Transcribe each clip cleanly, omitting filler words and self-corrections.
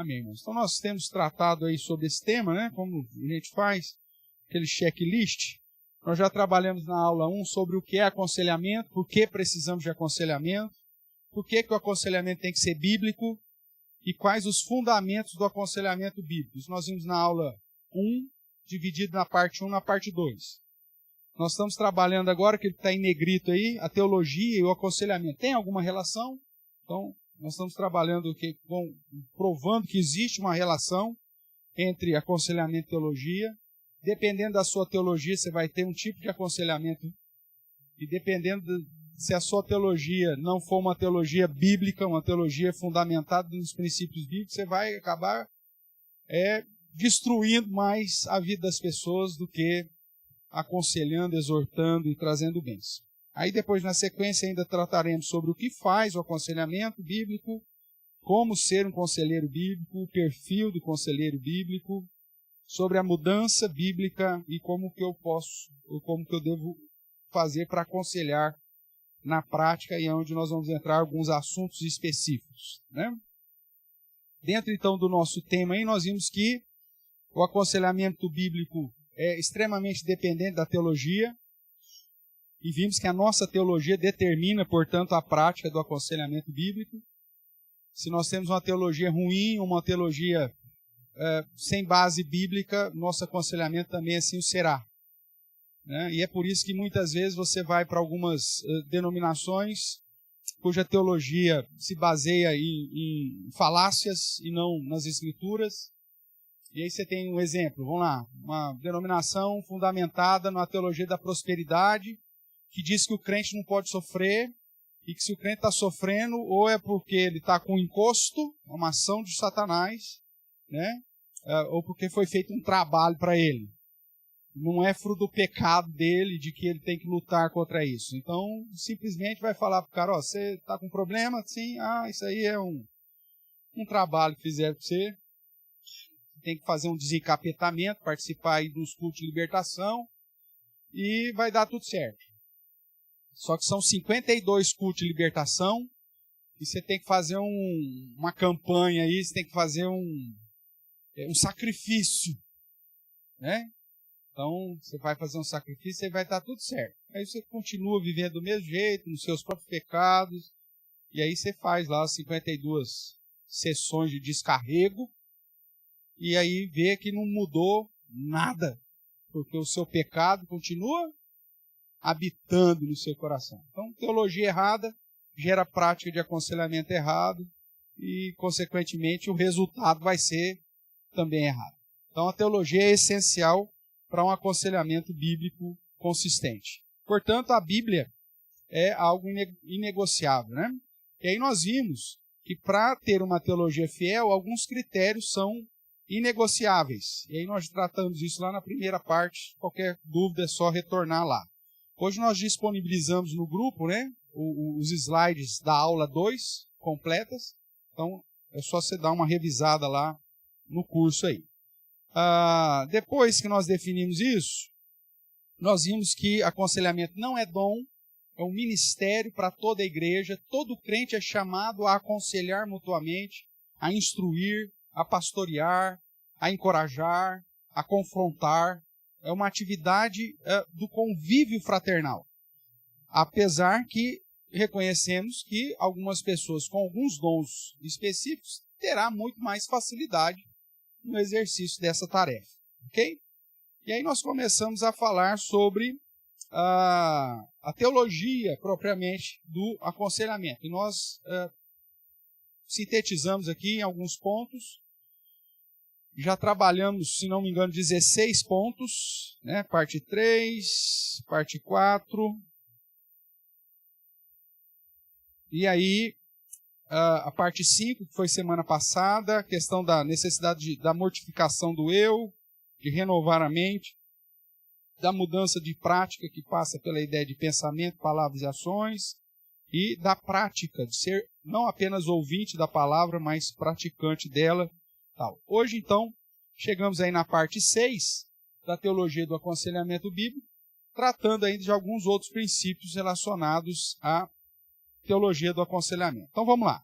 Amém, irmãos? Então nós temos tratado aí sobre esse tema, né? Como a gente faz, aquele checklist. Nós já trabalhamos na aula 1 sobre o que é aconselhamento, por que precisamos de aconselhamento, por que o aconselhamento tem que ser bíblico e quais os fundamentos do aconselhamento bíblico. Isso nós vimos na aula 1, dividido na parte 1 e na parte 2. Nós estamos trabalhando agora, que está em negrito aí, a teologia e o aconselhamento. Tem alguma relação? Então, nós estamos trabalhando, provando que existe uma relação entre aconselhamento e teologia. Dependendo da sua teologia, você vai ter um tipo de aconselhamento. E dependendo se a sua teologia não for uma teologia bíblica, uma teologia fundamentada nos princípios bíblicos, você vai acabar destruindo mais a vida das pessoas do que aconselhando, exortando e trazendo bens. Aí depois, na sequência, ainda trataremos sobre o que faz o aconselhamento bíblico, como ser um conselheiro bíblico, o perfil do conselheiro bíblico, sobre a mudança bíblica e como que eu devo fazer para aconselhar na prática, e é onde nós vamos entrar em alguns assuntos específicos, né? Dentro, então, do nosso tema aí, nós vimos que o aconselhamento bíblico é extremamente dependente da teologia, e vimos que a nossa teologia determina, portanto, a prática do aconselhamento bíblico. Se nós temos uma teologia ruim, uma teologia sem base bíblica, nosso aconselhamento também assim o será. Né? E é por isso que muitas vezes você vai para algumas denominações cuja teologia se baseia em falácias e não nas escrituras. E aí você tem um exemplo, vamos lá, uma denominação fundamentada na teologia da prosperidade, que diz que o crente não pode sofrer, e que se o crente está sofrendo, ou é porque ele está com encosto, uma ação de Satanás, né? Ou porque foi feito um trabalho para ele. Não é fruto do pecado dele, de que ele tem que lutar contra isso. Então, simplesmente vai falar para o cara, você está com problema? Sim, isso aí é um trabalho que fizeram para você. Tem que fazer um desencapetamento, participar aí dos cultos de libertação, e vai dar tudo certo. Só que são 52 cultos de libertação, e você tem que fazer uma campanha aí, você tem que fazer um sacrifício, né? Então, você vai fazer um sacrifício e vai estar tudo certo. Aí você continua vivendo do mesmo jeito, nos seus próprios pecados, e aí você faz lá as 52 sessões de descarrego, e aí vê que não mudou nada, porque o seu pecado continua habitando no seu coração. Então, teologia errada gera prática de aconselhamento errado e, consequentemente, o resultado vai ser também errado. Então, a teologia é essencial para um aconselhamento bíblico consistente. Portanto, a Bíblia é algo inegociável, né? E aí nós vimos que para ter uma teologia fiel, alguns critérios são inegociáveis. E aí nós tratamos isso lá na primeira parte. Qualquer dúvida é só retornar lá. Hoje nós disponibilizamos no grupo, né, os slides da aula 2 completas. Então é só você dar uma revisada lá no curso aí. Depois que nós definimos isso, nós vimos que aconselhamento não é dom, é um ministério para toda a igreja. Todo crente é chamado a aconselhar mutuamente, a instruir, a pastorear, a encorajar, a confrontar. É uma atividade do convívio fraternal. Apesar que reconhecemos que algumas pessoas com alguns dons específicos terão muito mais facilidade no exercício dessa tarefa. Ok? E aí nós começamos a falar sobre a teologia propriamente do aconselhamento. E nós sintetizamos aqui em alguns pontos. Já trabalhamos, se não me engano, 16 pontos, né? Parte 3, parte 4. E aí, a parte 5, que foi semana passada, a questão da necessidade da mortificação do eu, de renovar a mente, da mudança de prática que passa pela ideia de pensamento, palavras e ações, e da prática, de ser não apenas ouvinte da palavra, mas praticante dela. Tal. Hoje, então, chegamos aí na parte 6 da teologia do aconselhamento bíblico, tratando ainda de alguns outros princípios relacionados à teologia do aconselhamento. Então, vamos lá.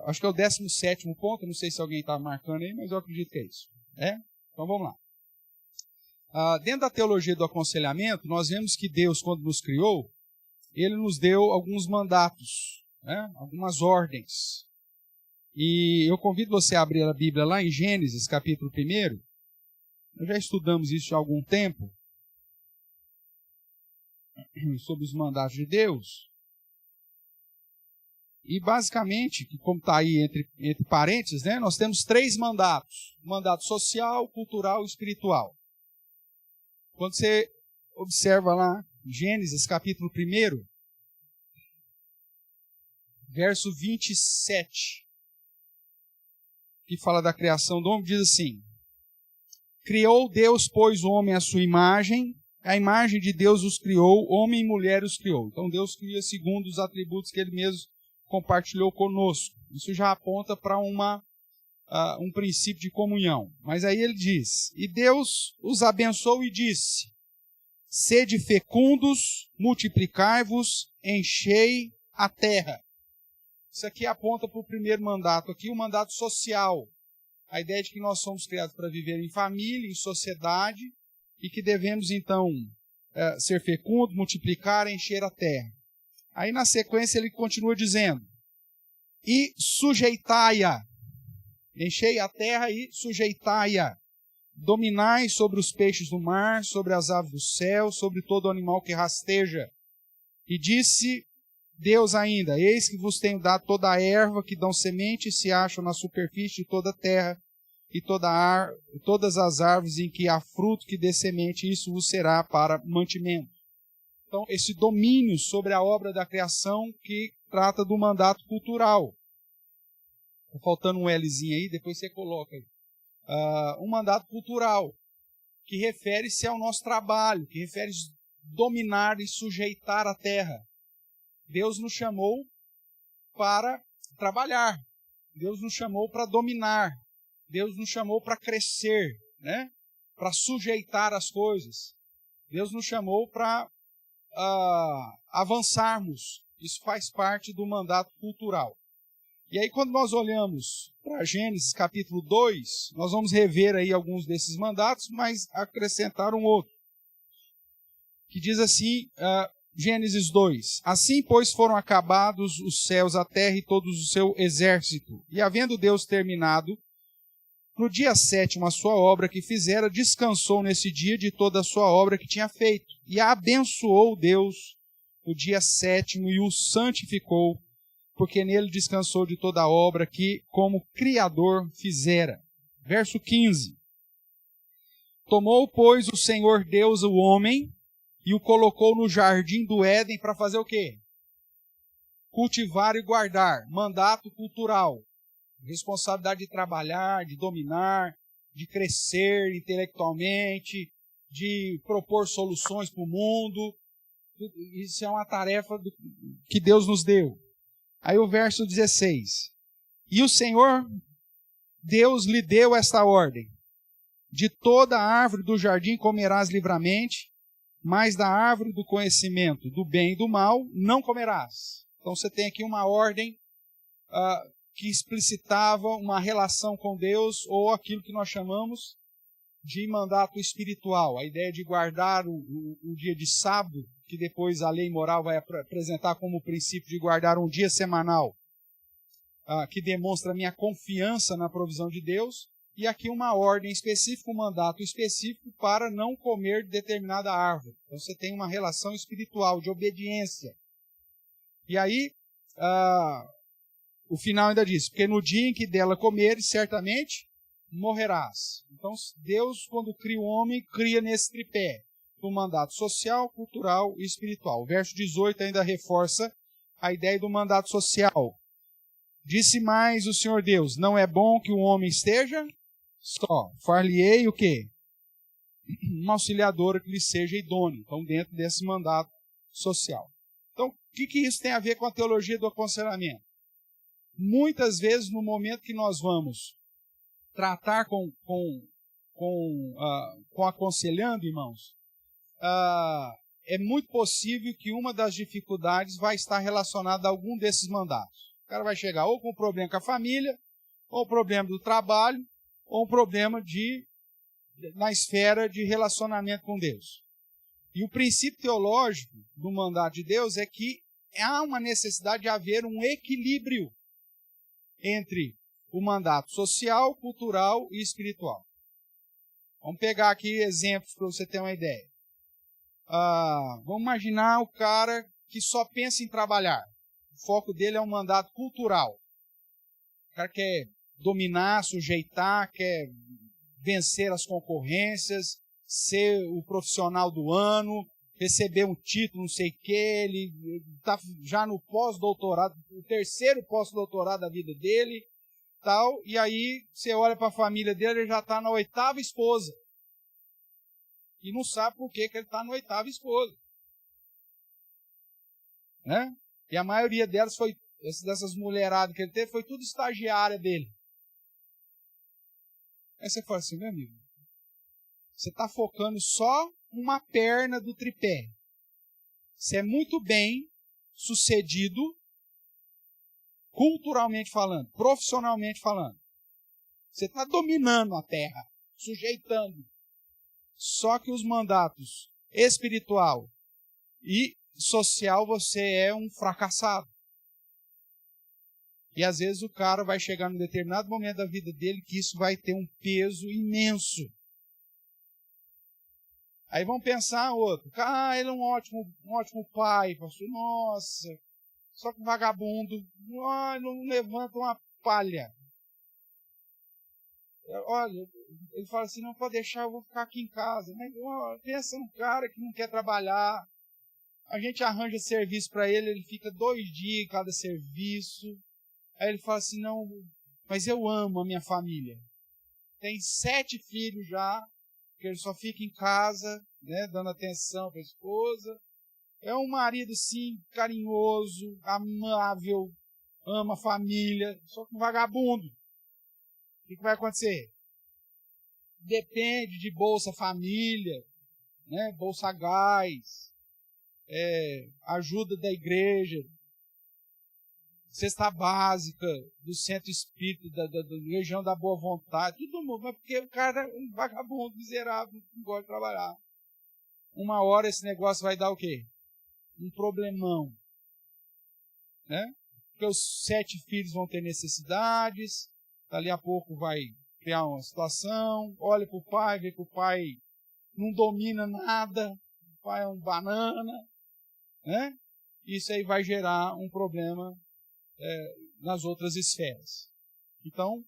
Acho que é o 17º ponto, não sei se alguém está marcando aí, mas eu acredito que é isso. Então vamos lá. Dentro da teologia do aconselhamento, nós vemos que Deus, quando nos criou, Ele nos deu alguns mandatos, algumas ordens. E eu convido você a abrir a Bíblia lá em Gênesis, capítulo 1. Nós já estudamos isso há algum tempo, sobre os mandatos de Deus. E basicamente, como está aí entre parênteses, nós temos 3 mandatos. Mandato social, cultural e espiritual. Quando você observa lá, Gênesis capítulo 1, verso 27, que fala da criação do homem, diz assim: criou Deus, pois, o homem à sua imagem, a imagem de Deus os criou, homem e mulher os criou. Então Deus cria segundo os atributos que Ele mesmo compartilhou conosco. Isso já aponta para um princípio de comunhão. Mas aí ele diz: e Deus os abençoou e disse: sede fecundos, multiplicai-vos, enchei a terra. Isso aqui aponta para o primeiro mandato aqui, o mandato social. A ideia de que nós somos criados para viver em família, em sociedade, e que devemos então ser fecundos, multiplicar, encher a terra. Aí na sequência ele continua dizendo: e sujeitai-a. Enchei a terra e sujeitai-a. Dominai sobre os peixes do mar, sobre as aves do céu, sobre todo animal que rasteja. E disse Deus ainda: eis que vos tenho dado toda a erva que dão semente e se acham na superfície de toda a terra, e todas as árvores em que há fruto que dê semente, isso vos será para mantimento. Então, esse domínio sobre a obra da criação que trata do mandato cultural. Está faltando um Lzinho aí, depois você coloca aí. Um mandato cultural, que refere-se ao nosso trabalho, que refere-se a dominar e sujeitar a terra. Deus nos chamou para trabalhar. Deus nos chamou para dominar. Deus nos chamou para crescer, para sujeitar as coisas. Deus nos chamou para avançarmos. Isso faz parte do mandato cultural. E aí, quando nós olhamos para Gênesis capítulo 2, nós vamos rever aí alguns desses mandatos, mas acrescentar um outro, que diz assim, Gênesis 2: assim, pois, foram acabados os céus, a terra e todo o seu exército. E havendo Deus terminado no dia 7º a sua obra que fizera, descansou nesse dia de toda a sua obra que tinha feito. E abençoou Deus o dia 7º e o santificou, porque nele descansou de toda a obra que, como Criador, fizera. Verso 15. Tomou, pois, o Senhor Deus o homem e o colocou no jardim do Éden para fazer o quê? Cultivar e guardar. Mandato cultural. Responsabilidade de trabalhar, de dominar, de crescer intelectualmente, de propor soluções para o mundo. Isso é uma tarefa que Deus nos deu. Aí o verso 16. E o Senhor Deus lhe deu esta ordem: de toda a árvore do jardim comerás livremente, mas da árvore do conhecimento do bem e do mal não comerás. Então você tem aqui uma ordem que explicitava uma relação com Deus, ou aquilo que nós chamamos de mandato espiritual. A ideia de guardar o dia de sábado, que depois a lei moral vai apresentar como princípio de guardar um dia semanal, que demonstra a minha confiança na provisão de Deus, e aqui uma ordem específica, um mandato específico para não comer determinada árvore. Então você tem uma relação espiritual, de obediência. E aí, o final ainda diz: porque no dia em que dela comeres, certamente morrerás. Então Deus, quando cria o homem, cria nesse tripé, do mandato social, cultural e espiritual. O verso 18 ainda reforça a ideia do mandato social. Disse mais o Senhor Deus: não é bom que o homem esteja só. Far-lhe-ei o quê? Uma auxiliadora que lhe seja idônea. Então, dentro desse mandato social. Então, o que isso tem a ver com a teologia do aconselhamento? Muitas vezes, no momento que nós vamos tratar com aconselhando, irmãos, é muito possível que uma das dificuldades vai estar relacionada a algum desses mandatos. cara vai chegar ou com um problema com a família, ou um problema do trabalho, ou um problema na esfera de relacionamento com Deus. E o princípio teológico do mandato de Deus é que há uma necessidade de haver um equilíbrio entre o mandato social, cultural e espiritual. Vamos pegar aqui exemplos para você ter uma ideia. Vamos imaginar o cara que só pensa em trabalhar. O foco dele é um mandato cultural. O cara quer dominar, sujeitar, quer vencer as concorrências, ser o profissional do ano, receber um título, não sei o quê, ele está já no pós-doutorado, o terceiro pós-doutorado da vida dele, tal, e aí você olha para a família dele, ele já está na 8ª esposa. E não sabe por que ele está na 8ª esposa. Né? E a maioria delas dessas mulheradas que ele teve, foi tudo estagiária dele. Aí você fala assim, meu amigo, você está focando só uma perna do tripé. Você é muito bem sucedido, culturalmente falando, profissionalmente falando. Você está dominando a terra, sujeitando. Só que os mandatos espiritual e social, você é um fracassado. E às vezes o cara vai chegar num determinado momento da vida dele que isso vai ter um peso imenso. Aí vão pensar outro. Ele é um ótimo pai, pastor. Nossa, só que vagabundo. Não levanta uma palha. Olha, ele fala assim, não pode deixar, eu vou ficar aqui em casa. Mas, pensa num cara que não quer trabalhar. A gente arranja serviço para ele fica 2 dias em cada serviço. Aí ele fala assim, não, mas eu amo a minha família. Tem 7 filhos já, que ele só fica em casa, né, dando atenção para a esposa. É um marido, sim, carinhoso, amável, ama a família, só que um vagabundo. O que vai acontecer? Depende de Bolsa Família, né, Bolsa Gás, ajuda da igreja, cesta básica, do centro espírita, da região da boa vontade, todo mundo, mas porque o cara é um vagabundo miserável, não gosta de trabalhar. Uma hora esse negócio vai dar o quê? Um problemão. Né? Porque os 7 filhos vão ter necessidades, dali a pouco vai criar uma situação, olha para o pai, vê que o pai não domina nada, o pai é um banana, né? Isso aí vai gerar um problema nas outras esferas. Então,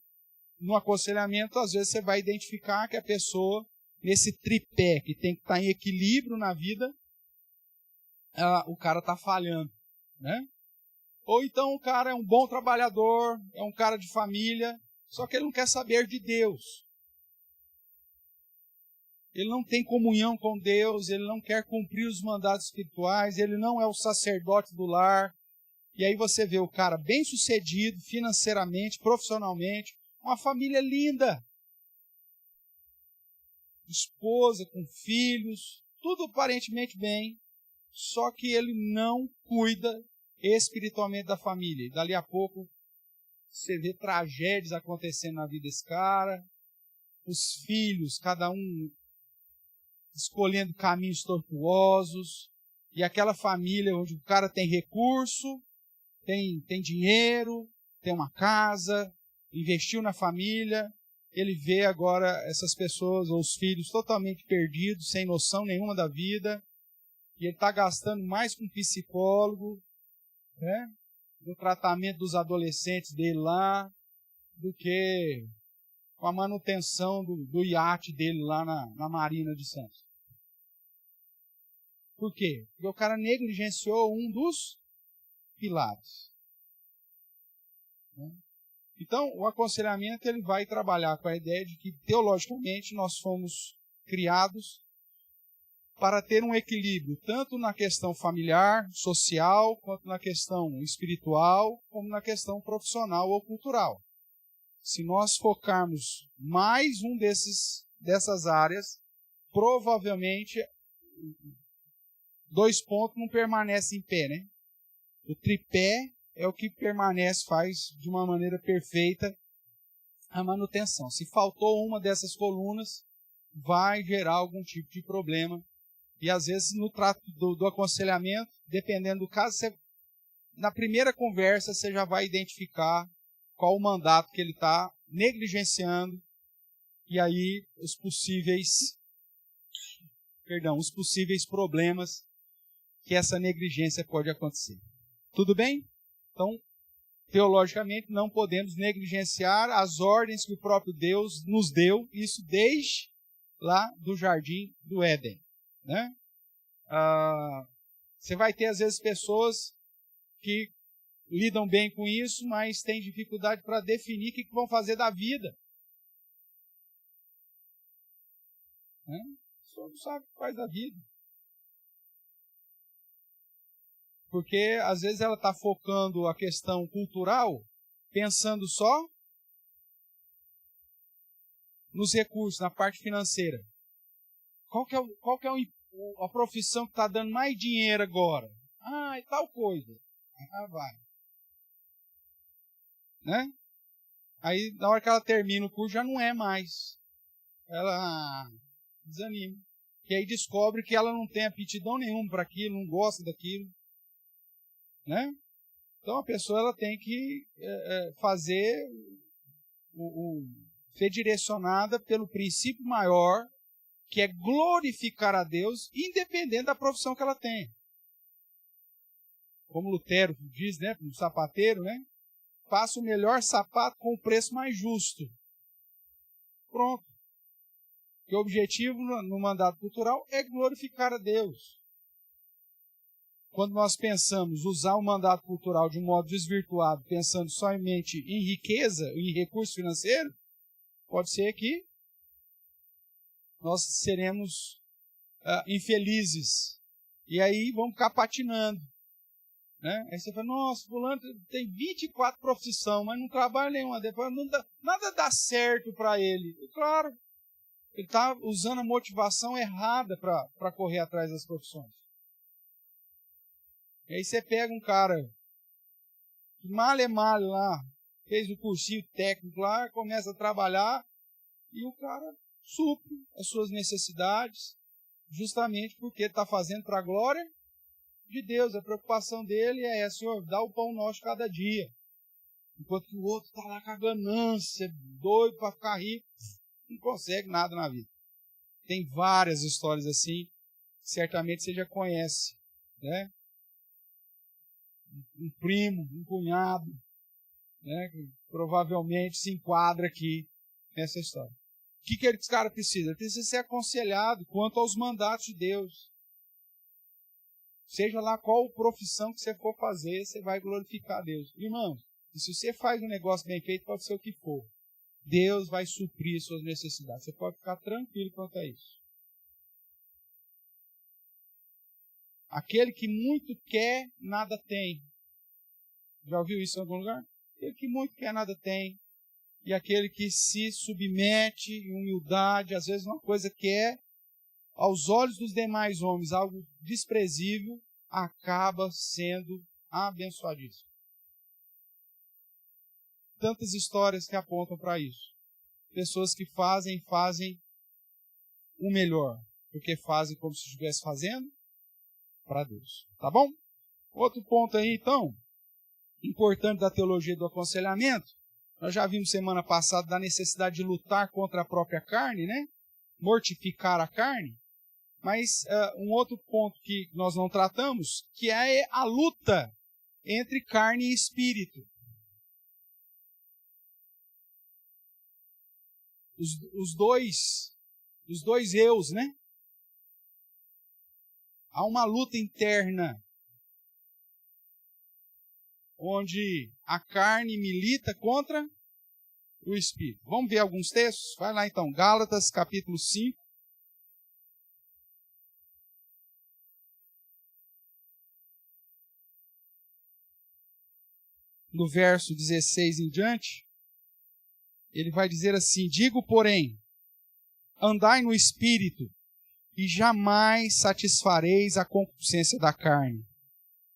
no aconselhamento, às vezes você vai identificar que a pessoa, nesse tripé que tem que estar em equilíbrio na vida, o cara está falhando. Né? Ou então o cara é um bom trabalhador, é um cara de família, só que ele não quer saber de Deus. Ele não tem comunhão com Deus, ele não quer cumprir os mandatos espirituais, ele não é o sacerdote do lar. E aí você vê o cara bem sucedido financeiramente, profissionalmente, uma família linda. Esposa, com filhos, tudo aparentemente bem, só que ele não cuida espiritualmente da família. E dali a pouco você vê tragédias acontecendo na vida desse cara, os filhos, cada um escolhendo caminhos tortuosos, e aquela família onde o cara tem recurso, tem dinheiro, tem uma casa, investiu na família, ele vê agora essas pessoas, ou os filhos, totalmente perdidos, sem noção nenhuma da vida, e ele está gastando mais com psicólogo, né, no tratamento dos adolescentes dele lá, do que com a manutenção do iate dele lá na Marina de Santos. Por quê? Porque o cara negligenciou um dos pilares. Então, o aconselhamento ele vai trabalhar com a ideia de que, teologicamente, nós fomos criados para ter um equilíbrio, tanto na questão familiar, social, quanto na questão espiritual, como na questão profissional ou cultural. Se nós focarmos mais dessas áreas, provavelmente 2 pontos não permanecem em pé, né? O tripé é o que permanece, faz de uma maneira perfeita a manutenção. Se faltou uma dessas colunas, vai gerar algum tipo de problema. E às vezes no trato do aconselhamento, dependendo do caso, na primeira conversa você já vai identificar qual o mandato que ele está negligenciando, e aí os possíveis problemas que essa negligência pode acontecer. Tudo bem? Então, teologicamente, não podemos negligenciar as ordens que o próprio Deus nos deu, isso desde lá do Jardim do Éden, né? Você vai ter, às vezes, pessoas que lidam bem com isso, mas têm dificuldade para definir o que vão fazer da vida. Né? A pessoa não sabe o que faz da vida. Porque, às vezes, ela está focando a questão cultural, pensando só nos recursos, na parte financeira. Qual que é a profissão que está dando mais dinheiro agora? É tal coisa. Vai. Né? Aí, na hora que ela termina o curso, já não é mais. Ela desanima. E aí descobre que ela não tem aptidão nenhuma para aquilo, não gosta daquilo. Né? Então a pessoa ela tem que ser direcionada pelo princípio maior, que é glorificar a Deus, independente da profissão que ela tem. Como Lutero diz, né, um sapateiro, né? Faça o melhor sapato com o preço mais justo. Pronto. Porque o objetivo no mandato cultural é glorificar a Deus. Quando nós pensamos usar o mandato cultural de um modo desvirtuado, pensando somente em riqueza, em recurso financeiro, pode ser que nós seremos infelizes. E aí vamos ficar patinando. Né? Aí você fala, nossa, fulano tem 24 profissões, mas não trabalha nenhuma. Depois nada dá certo para ele. E, claro, ele está usando a motivação errada para correr atrás das profissões. E aí você pega um cara que mal lá, fez o cursinho técnico lá, começa a trabalhar, e o cara supre as suas necessidades, justamente porque está fazendo para a glória de Deus. A preocupação dele é, Senhor, dá o pão nosso cada dia. Enquanto que o outro está lá com a ganância, doido para ficar rico, não consegue nada na vida. Tem várias histórias assim, certamente você já conhece, né? Um primo, um cunhado, né? Que provavelmente se enquadra aqui nessa história. O que esse cara precisa? Ele precisa ser aconselhado quanto aos mandatos de Deus. Seja lá qual profissão que você for fazer, você vai glorificar a Deus. Irmãos, e se você faz um negócio bem feito, pode ser o que for. Deus vai suprir suas necessidades. Você pode ficar tranquilo quanto a isso. Aquele que muito quer, nada tem. Já ouviu isso em algum lugar? Aquele que muito quer, nada tem. E aquele que se submete em humildade, às vezes uma coisa que é, aos olhos dos demais homens, algo desprezível, acaba sendo abençoadíssimo. Tantas histórias que apontam para isso. Pessoas que fazem o melhor, porque fazem como se estivesse fazendo para Deus. Tá bom? Outro ponto aí, então, importante da teologia do aconselhamento, nós já vimos semana passada da necessidade de lutar contra a própria carne, né? Mortificar a carne. Mas um outro ponto que nós não tratamos, que é a luta entre carne e espírito. Os dois eus, né? Há uma luta interna onde a carne milita contra o espírito. Vamos ver alguns textos? Vai lá então, Gálatas capítulo 5. No verso 16 em diante, ele vai dizer assim: digo, porém, andai no espírito, e jamais satisfareis a concupiscência da carne.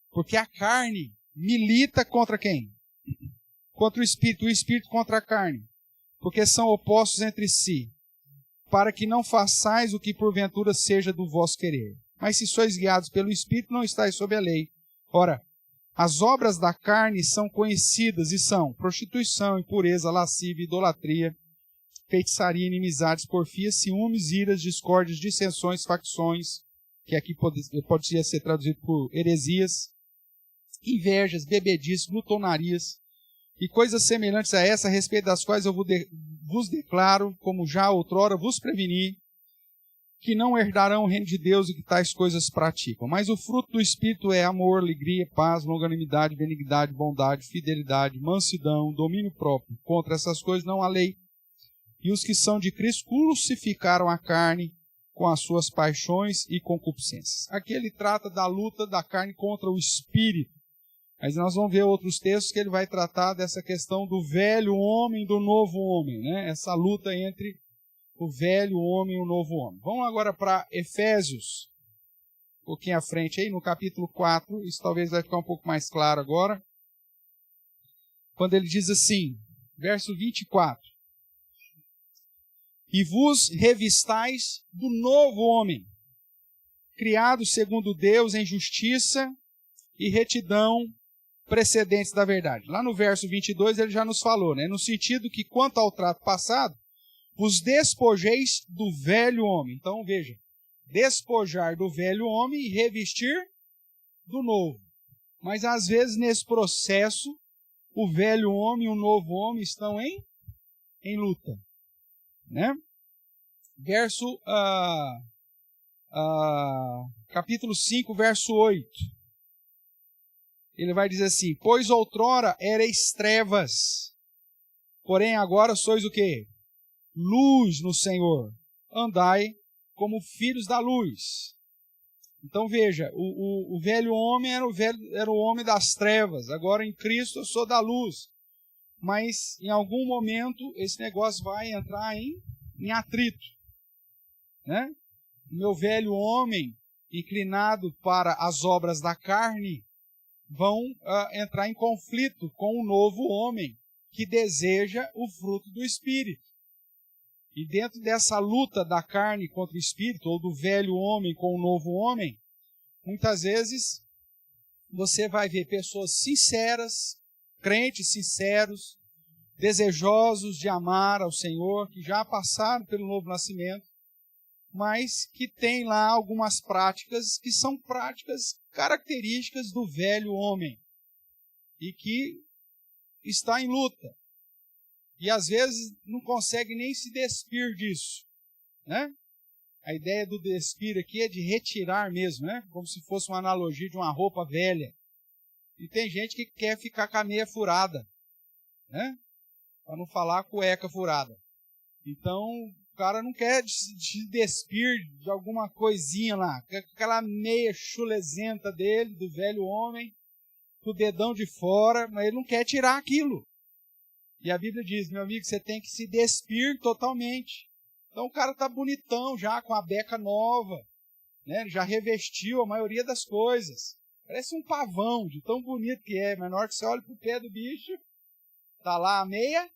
Porque a carne milita contra quem? Contra o espírito contra a carne, porque são opostos entre si, para que não façais o que porventura seja do vosso querer. Mas se sois guiados pelo Espírito, não estáis sob a lei. Ora, as obras da carne são conhecidas e são prostituição, impureza, lascívia, idolatria, feitiçaria, inimizades, porfias, ciúmes, iras, discórdias, dissensões, facções, que aqui pode ser traduzido por heresias, invejas, bebedices, glutonarias, e coisas semelhantes a essa, a respeito das quais eu vos declaro, como já outrora vos preveni, que não herdarão o reino de Deus e que tais coisas praticam. Mas o fruto do Espírito é amor, alegria, paz, longanimidade, benignidade, bondade, fidelidade, mansidão, domínio próprio. Contra essas coisas não há lei. E os que são de Cristo crucificaram a carne com as suas paixões e concupiscências. Aqui ele trata da luta da carne contra o Espírito. Mas nós vamos ver outros textos que ele vai tratar dessa questão do velho homem e do novo homem, né? Essa luta entre o velho homem e o novo homem. Vamos agora para Efésios, um pouquinho à frente aí, no capítulo 4, isso talvez vai ficar um pouco mais claro agora, quando ele diz assim, verso 24, e vos revistais do novo homem, criado segundo Deus em justiça e retidão precedentes da verdade. Lá no verso 22 ele já nos falou, né? No sentido que quanto ao trato passado, vos despojeis do velho homem. Então veja, despojar do velho homem e revestir do novo. Mas às vezes nesse processo, o velho homem e o novo homem estão em luta. Né? Verso, capítulo 5, verso 8. Ele vai dizer assim, pois outrora erais trevas, porém agora sois o quê? Luz no Senhor. Andai como filhos da luz. Então veja, o velho homem era o homem das trevas, agora em Cristo eu sou da luz. Mas em algum momento esse negócio vai entrar em atrito. Né? O meu velho homem, inclinado para as obras da carne, vão entrar em conflito com o novo homem, que deseja o fruto do Espírito. E dentro dessa luta da carne contra o Espírito, ou do velho homem com o novo homem, muitas vezes você vai ver pessoas sinceras, crentes sinceros, desejosos de amar ao Senhor, que já passaram pelo novo nascimento, mas que tem lá algumas práticas que são práticas características do velho homem e que está em luta. E às vezes não consegue nem se despir disso. Né? A ideia do despir aqui é de retirar mesmo, né? Como se fosse uma analogia de uma roupa velha. E tem gente que quer ficar com a meia furada, né? Para não falar cueca furada. Então, o cara não quer se despir de alguma coisinha lá, aquela meia chulezenta dele, do velho homem, com o dedão de fora, mas ele não quer tirar aquilo. E a Bíblia diz, meu amigo, você tem que se despir totalmente. Então o cara está bonitão já, com a beca nova, né? Ele já revestiu a maioria das coisas. Parece um pavão, de tão bonito que é, mas na hora que você olha para o pé do bicho, está lá a meia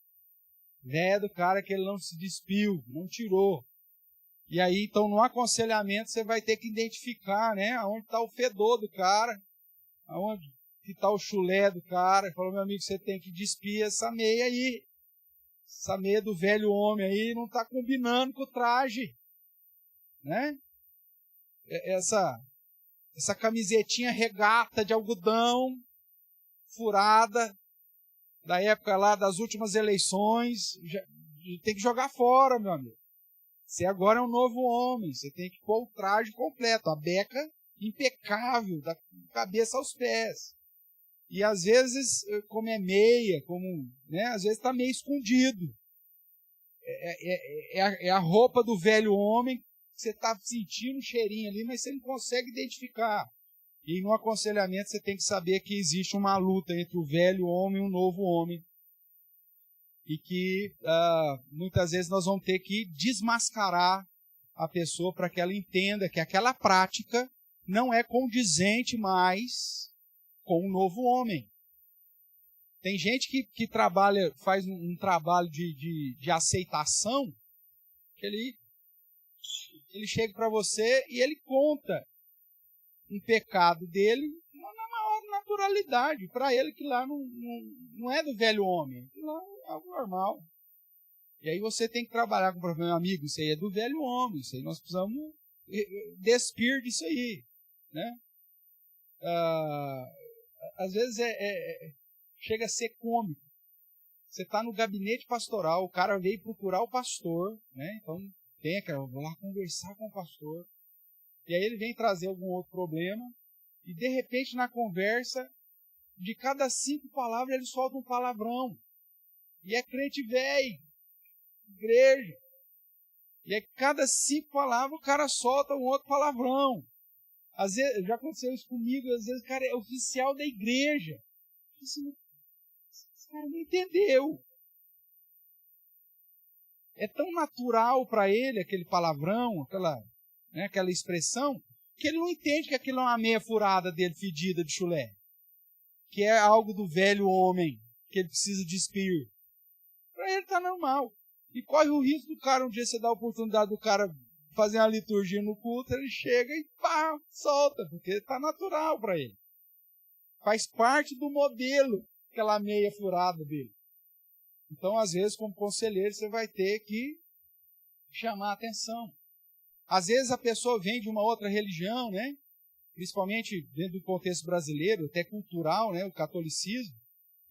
velha do cara que ele não se despiu, não tirou. E aí, então, no aconselhamento, você vai ter que identificar, né, aonde está o fedor do cara, aonde que está o chulé do cara. Ele falou, meu amigo, você tem que despir essa meia aí. Essa meia do velho homem aí não está combinando com o traje. Né? Essa camisetinha regata de algodão, furada, da época lá das últimas eleições, tem que jogar fora, meu amigo. Você agora é um novo homem, você tem que pôr o traje completo, a beca impecável, da cabeça aos pés. E às vezes, como é meia, né, às vezes está meio escondido. É a roupa do velho homem, que você está sentindo um cheirinho ali, mas você não consegue identificar. E no aconselhamento você tem que saber que existe uma luta entre o velho homem e o novo homem. E que muitas vezes nós vamos ter que desmascarar a pessoa para que ela entenda que aquela prática não é condizente mais com o novo homem. Tem gente que faz um trabalho de aceitação, que ele chega para você e ele conta um pecado dele na maior naturalidade. Para ele que lá não é do velho homem, que lá é algo normal. E aí você tem que trabalhar com o problema, amigo, isso aí é do velho homem, isso aí nós precisamos despir disso aí, né? Às vezes chega a ser cômico. Você está no gabinete pastoral, o cara veio procurar o pastor, né? Então eu vou lá conversar com o pastor, e aí ele vem trazer algum outro problema, e de repente na conversa, de cada 5 palavras ele solta um palavrão, e é crente velho, igreja, e aí cada 5 palavras o cara solta um outro palavrão. Às vezes, já aconteceu isso comigo, às vezes o cara é oficial da igreja, esse cara não entendeu. É tão natural para ele aquele palavrão, aquela expressão, que ele não entende que aquilo é uma meia furada dele, fedida de chulé. Que é algo do velho homem, que ele precisa despir. Para ele está normal. E corre o risco do cara, um dia você dá a oportunidade do cara fazer uma liturgia no culto, ele chega e pá, solta, porque está natural para ele. Faz parte do modelo, aquela meia furada dele. Então, às vezes, como conselheiro, você vai ter que chamar a atenção. Às vezes a pessoa vem de uma outra religião, né? Principalmente dentro do contexto brasileiro, até cultural, né? O catolicismo.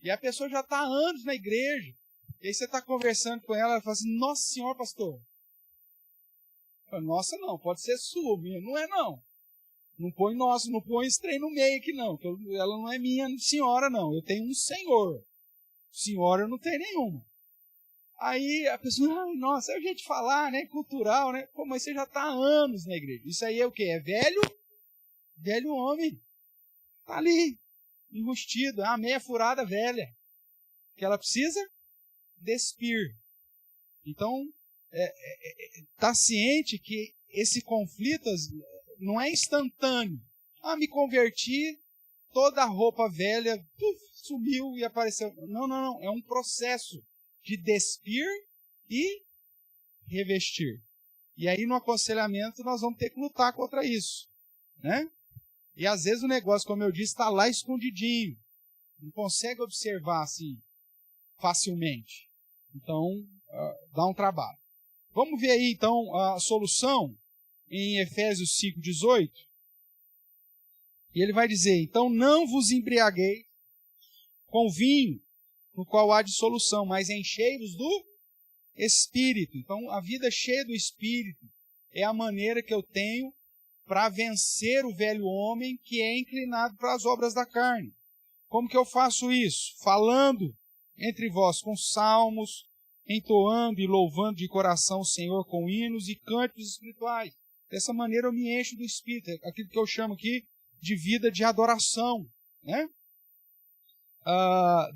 E a pessoa já está há anos na igreja. E aí você está conversando com ela, ela fala assim, nossa senhora, pastor. Falo, nossa não, pode ser sua, minha. Não é não. Não põe nossa, não põe esse trem no meio aqui não. Ela não é minha senhora não, eu tenho um senhor. Senhora eu não tenho nenhuma. Aí a pessoa, nossa, é o jeito de falar, né? Cultural, né? Pô, mas você já está há anos na igreja. Isso aí é o quê? É velho? Velho homem. Está ali, enrustido, é uma meia furada velha. Que ela precisa despir. Então, está ciente que esse conflito não é instantâneo. Me converti, toda a roupa velha sumiu e apareceu. Não. É um processo de despir e revestir. E aí no aconselhamento nós vamos ter que lutar contra isso, né? E às vezes o negócio, como eu disse, está lá escondidinho. Não consegue observar assim facilmente. Então, dá um trabalho. Vamos ver aí então a solução em Efésios 5:18. E ele vai dizer, então não vos embriagueis com vinho, no qual há dissolução, mas enchei-vos do Espírito. Então, a vida cheia do Espírito é a maneira que eu tenho para vencer o velho homem que é inclinado para as obras da carne. Como que eu faço isso? Falando entre vós com salmos, entoando e louvando de coração o Senhor com hinos e cânticos espirituais. Dessa maneira eu me encho do Espírito, aquilo que eu chamo aqui de vida de adoração, né?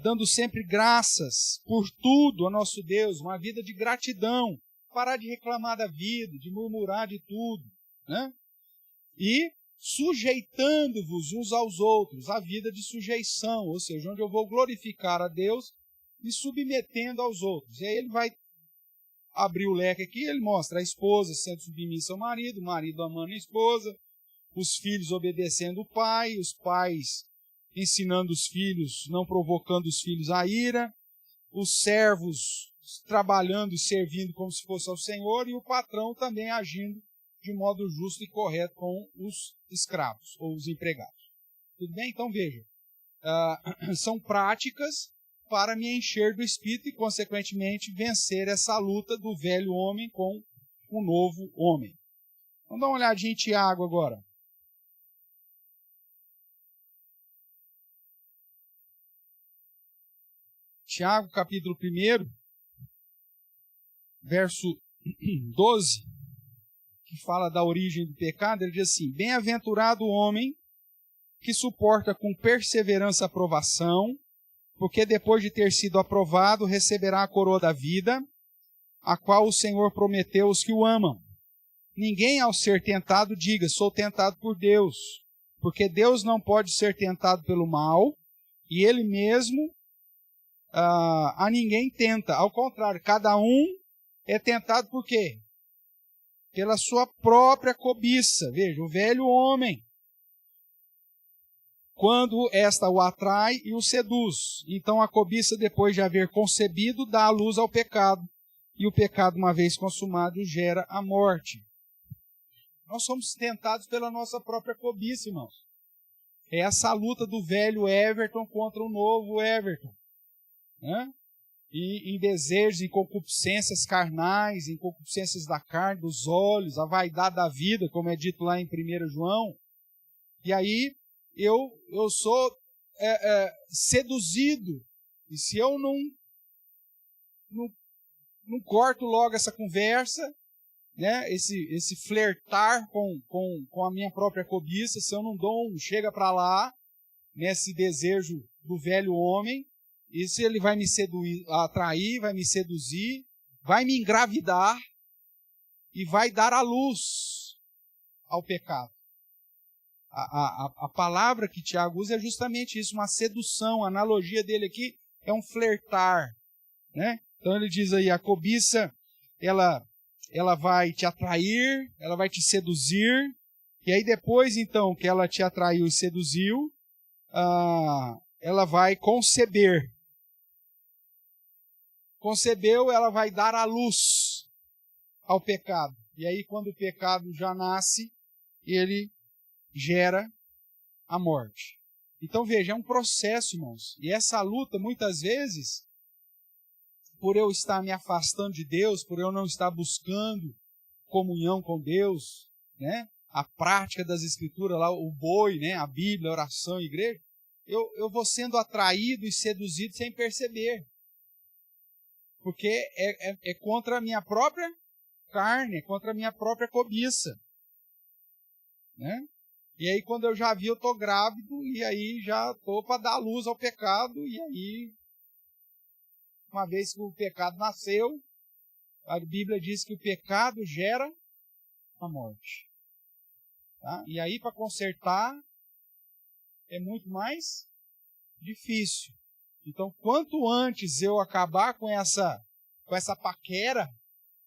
Dando sempre graças por tudo a nosso Deus, uma vida de gratidão, parar de reclamar da vida, de murmurar de tudo, né? E sujeitando-vos uns aos outros, a vida de sujeição, ou seja, onde eu vou glorificar a Deus e submetendo aos outros. E aí ele vai abrir o leque aqui, ele mostra a esposa sendo submissa ao marido, o marido amando a esposa, os filhos obedecendo o pai, os pais ensinando os filhos, não provocando os filhos à ira, os servos trabalhando e servindo como se fosse ao Senhor, e o patrão também agindo de modo justo e correto com os escravos ou os empregados. Tudo bem? Então veja, são práticas para me encher do Espírito e, consequentemente, vencer essa luta do velho homem com o novo homem. Vamos dar uma olhadinha em Tiago agora. Tiago, capítulo 1, verso 12, que fala da origem do pecado, ele diz assim, bem-aventurado o homem que suporta com perseverança a provação, porque depois de ter sido aprovado, receberá a coroa da vida, a qual o Senhor prometeu aos que o amam. Ninguém, ao ser tentado, diga, sou tentado por Deus, porque Deus não pode ser tentado pelo mal, e Ele mesmo a ninguém tenta. Ao contrário, cada um é tentado por quê? Pela sua própria cobiça. Veja, o velho homem, quando esta o atrai e o seduz. Então a cobiça, depois de haver concebido, dá a luz ao pecado. E o pecado, uma vez consumado, gera a morte. Nós somos tentados pela nossa própria cobiça, irmãos. É essa luta do velho Everton contra o novo Everton. Né? E em desejos, em concupiscências carnais, em concupiscências da carne, dos olhos, a vaidade da vida, como é dito lá em 1 João. E aí eu sou seduzido. E se eu não corto logo essa conversa, né, esse flertar com a minha própria cobiça, se eu não dou um chega para lá, nesse desejo do velho homem, e se ele vai me atrair, vai me seduzir, vai me engravidar e vai dar a luz ao pecado. A palavra que Tiago usa é justamente isso, uma sedução. A analogia dele aqui é um flertar, né? Então ele diz aí, a cobiça, ela vai te atrair, ela vai te seduzir, e aí depois então que ela te atraiu e seduziu, ela vai conceber. Concebeu, ela vai dar a luz ao pecado. E aí quando o pecado já nasce, ele gera a morte. Então veja, é um processo, irmãos. E essa luta, muitas vezes, por eu estar me afastando de Deus, por eu não estar buscando comunhão com Deus, né? A prática das Escrituras, lá, o boi, né? A Bíblia, a oração, a igreja, eu vou sendo atraído e seduzido sem perceber. Porque é contra a minha própria carne, é contra a minha própria cobiça. Né? E aí quando eu já vi, eu estou grávido, e aí já estou para dar luz ao pecado, e aí, uma vez que o pecado nasceu, a Bíblia diz que o pecado gera a morte. Tá? E aí para consertar é muito mais difícil. Então, quanto antes eu acabar com essa paquera,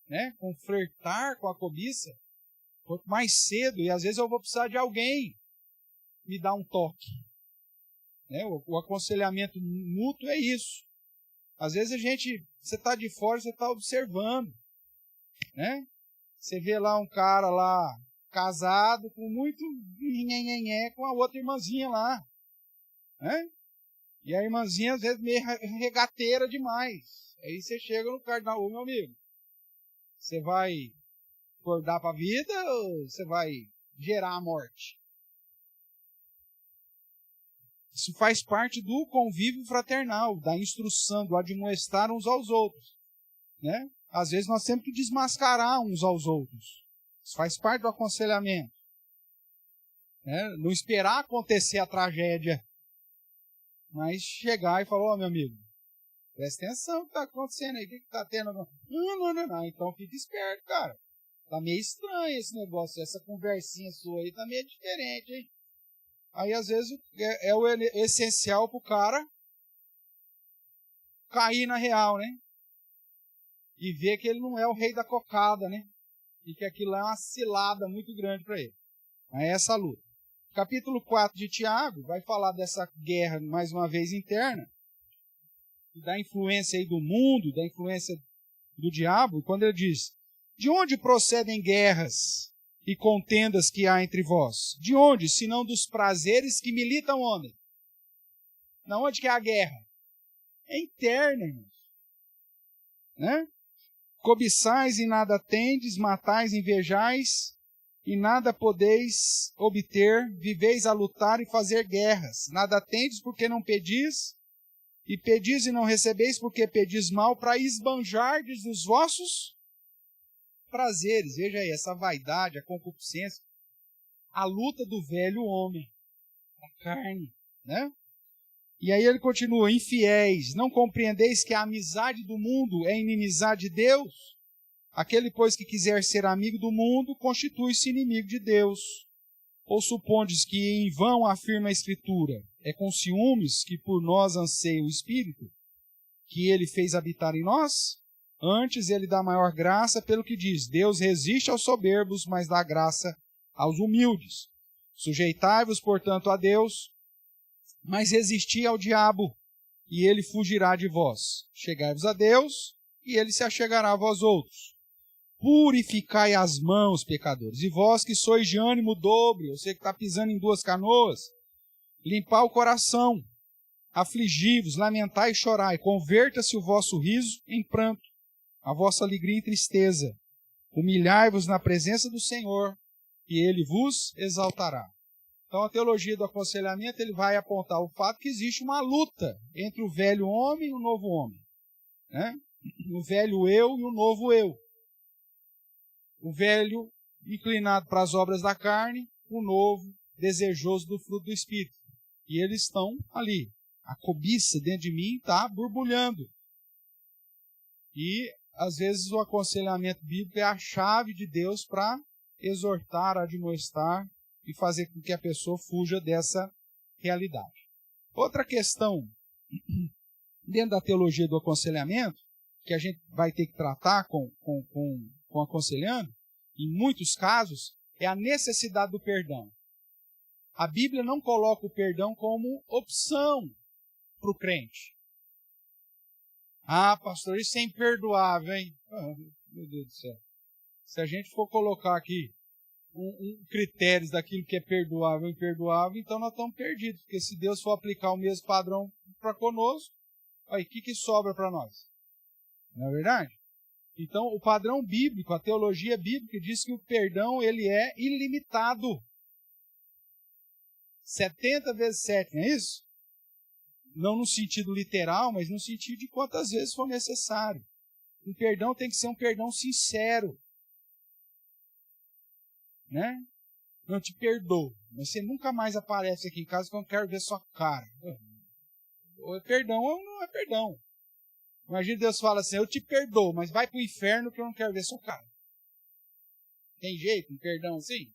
né, com flertar com a cobiça, quanto mais cedo, e às vezes eu vou precisar de alguém me dar um toque. Né? O aconselhamento mútuo é isso. Às vezes você está de fora, você está observando. Né? Você vê lá um cara lá, casado, com muito nhenhenhenhé com a outra irmãzinha lá. Né? E a irmãzinha, às vezes, meio regateira demais. Aí você chega no carnal, ô meu amigo, você vai acordar para a vida ou você vai gerar a morte? Isso faz parte do convívio fraternal, da instrução, do admoestar uns aos outros. Né? Às vezes nós temos que desmascarar uns aos outros. Isso faz parte do aconselhamento. Né? Não esperar acontecer a tragédia, mas chegar e falar, ô meu amigo, presta atenção no que está acontecendo aí, o que está tendo? Não, então fica esperto, cara. Tá meio estranho esse negócio, essa conversinha sua aí tá meio diferente, hein? Aí às vezes é o essencial pro cara cair na real, né? E ver que ele não é o rei da cocada, né? E que aquilo é uma cilada muito grande para ele. É essa a luta. Capítulo 4 de Tiago vai falar dessa guerra, mais uma vez, interna, e da influência aí do mundo, da influência do diabo, quando ele diz, de onde procedem guerras e contendas que há entre vós? De onde, senão dos prazeres que militam onde? Na onde que é a guerra? É interna, irmãos. Né? Cobiçais e nada tendes, matais, invejais, e nada podeis obter, viveis a lutar e fazer guerras. Nada tendes porque não pedis, e pedis e não recebeis porque pedis mal, para esbanjardes os vossos prazeres. Veja aí, essa vaidade, a concupiscência, a luta do velho homem, a carne, né? E aí ele continua, infiéis, não compreendeis que a amizade do mundo é inimizade de Deus? Aquele, pois, que quiser ser amigo do mundo, constitui-se inimigo de Deus. Ou supondes que em vão afirma a Escritura, é com ciúmes que por nós anseia o Espírito? que ele fez habitar em nós? Antes ele dá maior graça, pelo que diz: Deus resiste aos soberbos, mas dá graça aos humildes. Sujeitai-vos, portanto, a Deus, mas resisti ao diabo, e ele fugirá de vós. Chegai-vos a Deus, e ele se achegará a vós outros. Purificai as mãos, pecadores, e vós que sois de ânimo dobre, você que está pisando em duas canoas, limpar o coração, afligi-vos, lamentai e chorai, converta-se o vosso riso em pranto, a vossa alegria em tristeza. Humilhai-vos na presença do Senhor, e ele vos exaltará. Então a teologia do aconselhamento ele vai apontar o fato que existe uma luta entre o velho homem e o novo homem, né? O velho eu e o novo eu. O velho inclinado para as obras da carne, o novo desejoso do fruto do Espírito. E eles estão ali. A cobiça dentro de mim está borbulhando. E às vezes o aconselhamento bíblico é a chave de Deus para exortar, admoestar e fazer com que a pessoa fuja dessa realidade. Outra questão dentro da teologia do aconselhamento, que a gente vai ter que tratar com aconselhando, em muitos casos, é a necessidade do perdão. A Bíblia não coloca o perdão como opção para o crente. Ah, pastor, isso é imperdoável, hein? Ah, meu Deus do céu. Se a gente for colocar aqui critérios daquilo que é perdoável e imperdoável, então nós estamos perdidos. Porque se Deus for aplicar o mesmo padrão para conosco, aí o que sobra para nós? Não é verdade? Então, o padrão bíblico, a teologia bíblica diz que o perdão ele é ilimitado. 70 vezes 7, não é isso? Não no sentido literal, mas no sentido de quantas vezes for necessário. O perdão tem que ser um perdão sincero. Né? Não te perdoo, mas você nunca mais aparece aqui em casa quando eu quero ver sua cara. Ou é perdão ou não é perdão. Imagina Deus fala assim, eu te perdoo, mas vai para o inferno que eu não quero ver sua cara. Tem jeito, um perdão assim?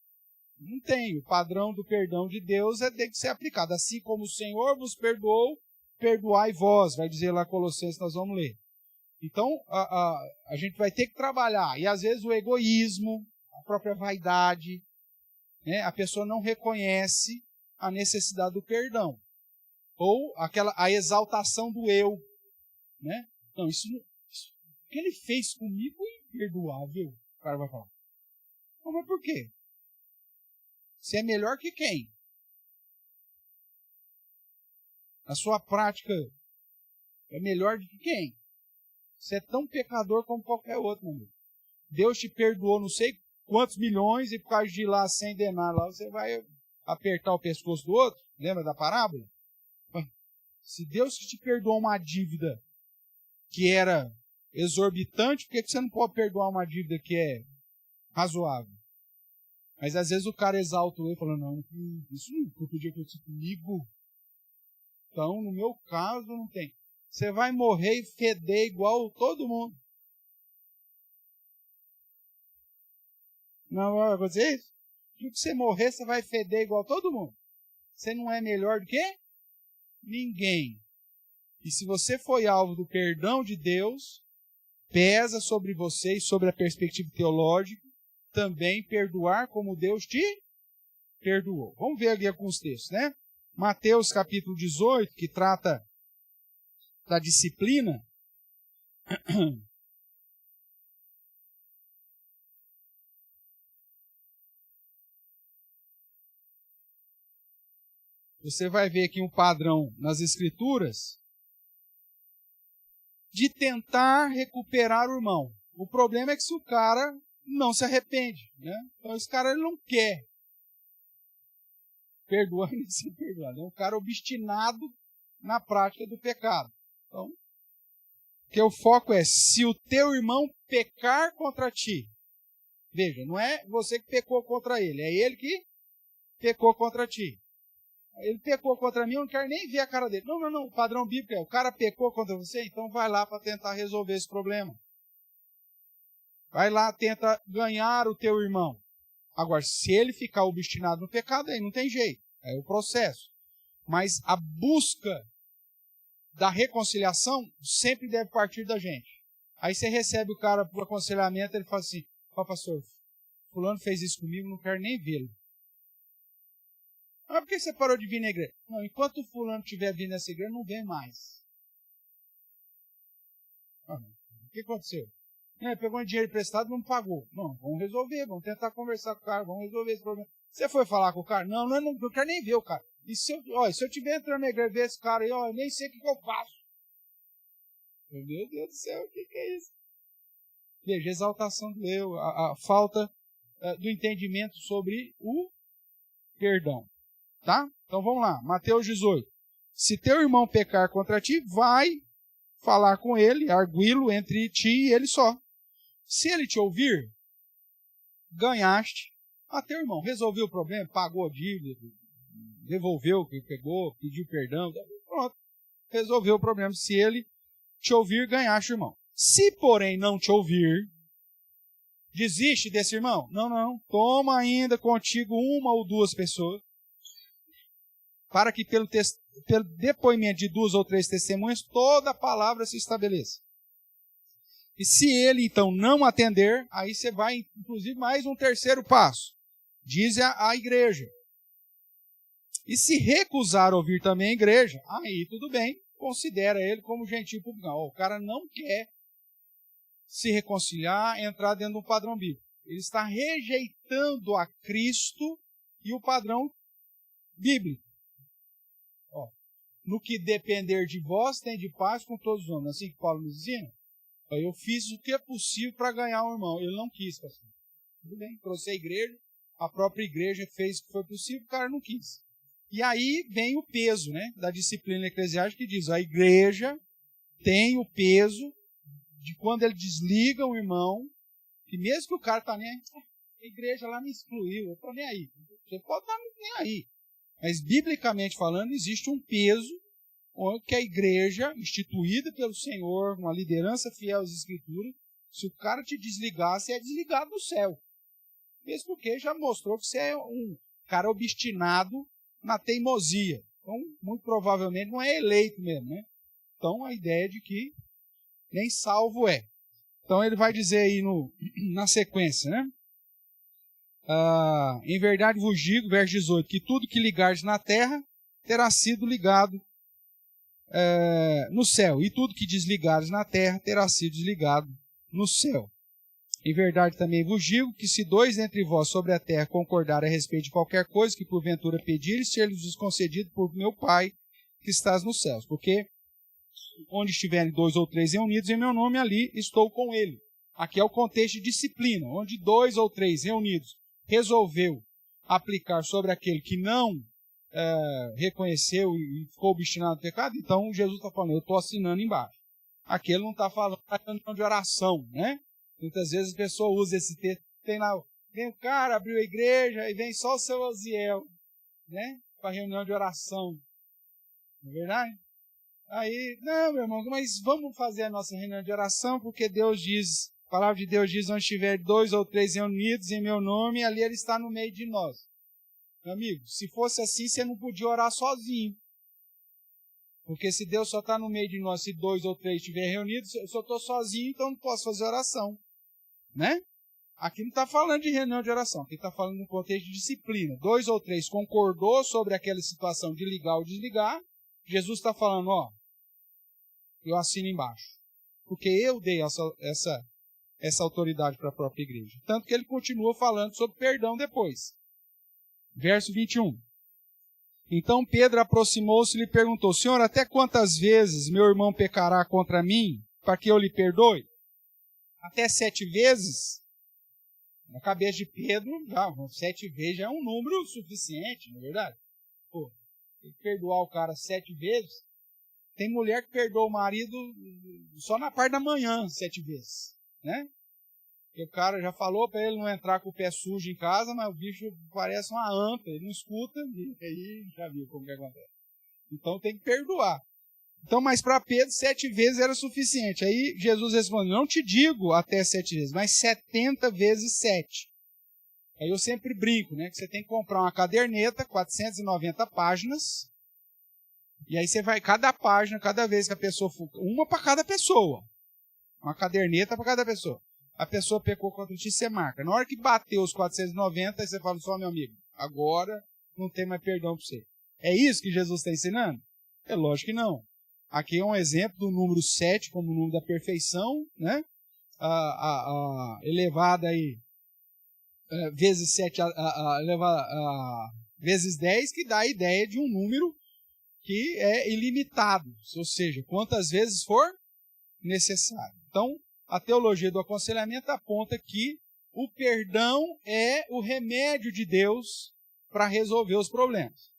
Não tem. O padrão do perdão de Deus tem que ser aplicado. Assim como o Senhor vos perdoou, perdoai vós. Vai dizer lá Colossenses, nós vamos ler. Então, a gente vai ter que trabalhar. E às vezes o egoísmo, a própria vaidade, né? A pessoa não reconhece a necessidade do perdão. Ou a exaltação do eu. Né? Não, o que ele fez comigo é imperdoável. O cara vai falar. Não, mas por quê? Você é melhor que quem? A sua prática é melhor do que quem? Você é tão pecador como qualquer outro, meu amigo. Deus te perdoou não sei quantos milhões e por causa de ir lá 100 denários, lá você vai apertar o pescoço do outro? Lembra da parábola? Se Deus te perdoou uma dívida que era exorbitante, por que você não pode perdoar uma dívida que é razoável? Mas às vezes o cara exalta o eu e fala, não, isso não podia acontecer comigo. Então, no meu caso, não tem. Você vai morrer e feder igual todo mundo. Não vai acontecer isso? Se você morrer, você vai feder igual todo mundo. Você não é melhor do que ninguém. E se você foi alvo do perdão de Deus, pesa sobre você e sobre a perspectiva teológica também perdoar como Deus te perdoou. Vamos ver aqui alguns textos, né? Mateus capítulo 18, que trata da disciplina. Você vai ver aqui um padrão nas Escrituras de tentar recuperar o irmão. O problema é que se o cara não se arrepende, né? Então esse cara ele não quer perdoar nem ser perdoado. É um cara obstinado na prática do pecado. Então, porque o foco é, se o teu irmão pecar contra ti, veja, não é você que pecou contra ele, é ele que pecou contra ti. Ele pecou contra mim, eu não quero nem ver a cara dele. Não, o padrão bíblico é, o cara pecou contra você, então vai lá para tentar resolver esse problema. Vai lá, tenta ganhar o teu irmão. Agora, se ele ficar obstinado no pecado, aí não tem jeito. É o processo. Mas a busca da reconciliação sempre deve partir da gente. Aí você recebe o cara para o aconselhamento, ele fala assim, ó pastor, fulano fez isso comigo, não quero nem vê-lo. Mas por que você parou de vir na igreja? Não, enquanto o fulano estiver vindo nessa igreja, não vem mais. O que aconteceu? Pegou um dinheiro emprestado e não pagou. Não, vamos resolver, vamos tentar conversar com o cara, vamos resolver esse problema. Você foi falar com o cara? Não, não quero nem ver o cara. E se eu estiver entrando na igreja e ver esse cara aí, eu nem sei o que eu faço. Meu Deus do céu, o que é isso? Veja, a exaltação do eu, a falta do entendimento sobre o perdão. Tá? Então vamos lá, Mateus 18. Se teu irmão pecar contra ti, vai falar com ele, arguí-lo entre ti e ele só. Se ele te ouvir, ganhaste a teu irmão. Resolveu o problema, pagou a dívida, devolveu o que pegou, pediu perdão, pronto. Resolveu o problema. Se ele te ouvir, ganhaste o irmão. Se, porém, não te ouvir, desiste desse irmão? Não. Toma ainda contigo uma ou duas pessoas, para que pelo depoimento de 2 ou 3 testemunhas, toda a palavra se estabeleça. E se ele, então, não atender, aí você vai, inclusive, mais um terceiro passo. Diz a igreja. E se recusar ouvir também a igreja, aí tudo bem, considera ele como gentio publicano. O cara não quer se reconciliar, entrar dentro de um padrão bíblico. Ele está rejeitando a Cristo e o padrão bíblico. No que depender de vós, tem de paz com todos os homens. Assim que Paulo nos ensina. Eu fiz o que é possível para ganhar um irmão. Ele não quis, pastor. Tudo bem, trouxe a igreja, a própria igreja fez o que foi possível, o cara não quis. E aí vem o peso, né, da disciplina eclesiástica que diz, a igreja tem o peso de quando ele desliga um irmão, que mesmo que o cara está nem aí, a igreja lá me excluiu, eu estou nem aí. Você pode estar nem aí. Mas, biblicamente falando, existe um peso que a igreja, instituída pelo Senhor, uma liderança fiel às Escrituras, se o cara te desligar, você é desligado do céu. Mesmo porque já mostrou que você é um cara obstinado na teimosia. Então, muito provavelmente, não é eleito mesmo, né? Então, a ideia de que nem salvo é. Então, ele vai dizer aí na sequência, né? Em verdade vos digo, verso 18, que tudo que ligardes na terra terá sido ligado no céu, e tudo que desligares na terra terá sido desligado no céu. Em verdade também vos digo que se 2 entre vós sobre a terra concordarem a respeito de qualquer coisa que porventura pedirem, ser-lhes concedido por meu Pai que estás nos céus. Porque onde estiverem 2 ou 3 reunidos em meu nome, ali estou com ele. Aqui é o contexto de disciplina, onde 2 ou 3 reunidos resolveu aplicar sobre aquele que não reconheceu e ficou obstinado no pecado, então Jesus está falando, eu estou assinando embaixo. Aqui ele não está falando da reunião de oração, né? Muitas vezes a pessoa usa esse texto, tem lá, vem o cara, abriu a igreja e vem só o seu Oziel, né? Para a reunião de oração. Não é verdade? Aí, não, meu irmão, mas vamos fazer a nossa reunião de oração, porque Deus diz, a palavra de Deus diz, onde estiver 2 ou 3 reunidos em meu nome, ali ele está no meio de nós. Meu amigo, se fosse assim, você não podia orar sozinho. Porque se Deus só está no meio de nós, se 2 ou 3 estiverem reunidos, eu só estou sozinho, então não posso fazer oração. Né? Aqui não está falando de reunião de oração, aqui está falando de um contexto de disciplina. 2 ou 3 concordou sobre aquela situação de ligar ou desligar, Jesus está falando, eu assino embaixo. Porque eu dei essa autoridade para a própria igreja. Tanto que ele continua falando sobre perdão depois. Verso 21. Então Pedro aproximou-se e lhe perguntou, Senhor, até quantas vezes meu irmão pecará contra mim, para que eu lhe perdoe? Até 7 vezes? Na cabeça de Pedro, 7 vezes já é um número suficiente, não é verdade? Pô, tem que perdoar o cara 7 vezes. Tem mulher que perdoa o marido só na parte da manhã 7 vezes, né? Porque o cara já falou para ele não entrar com o pé sujo em casa, mas o bicho parece uma anta, ele não escuta, e aí já viu como que acontece. Então tem que perdoar. Então, mas para Pedro 7 vezes era suficiente. Aí Jesus respondeu, não te digo até 7 vezes, mas 70 vezes 7. Aí eu sempre brinco, né? Que você tem que comprar uma caderneta, 490 páginas, E aí você vai, cada página, cada vez que a pessoa for, uma para cada pessoa. Uma caderneta para cada pessoa. A pessoa pecou contra ti, você marca. Na hora que bateu os 490, aí você fala só, meu amigo, agora não tem mais perdão para você. É isso que Jesus está ensinando? É lógico que não. Aqui é um exemplo do número 7 como o número da perfeição, né? Elevada aí vezes 7, vezes 10, que dá a ideia de um número que é ilimitado, ou seja, quantas vezes for necessário. Então, a teologia do aconselhamento aponta que o perdão é o remédio de Deus para resolver os problemas.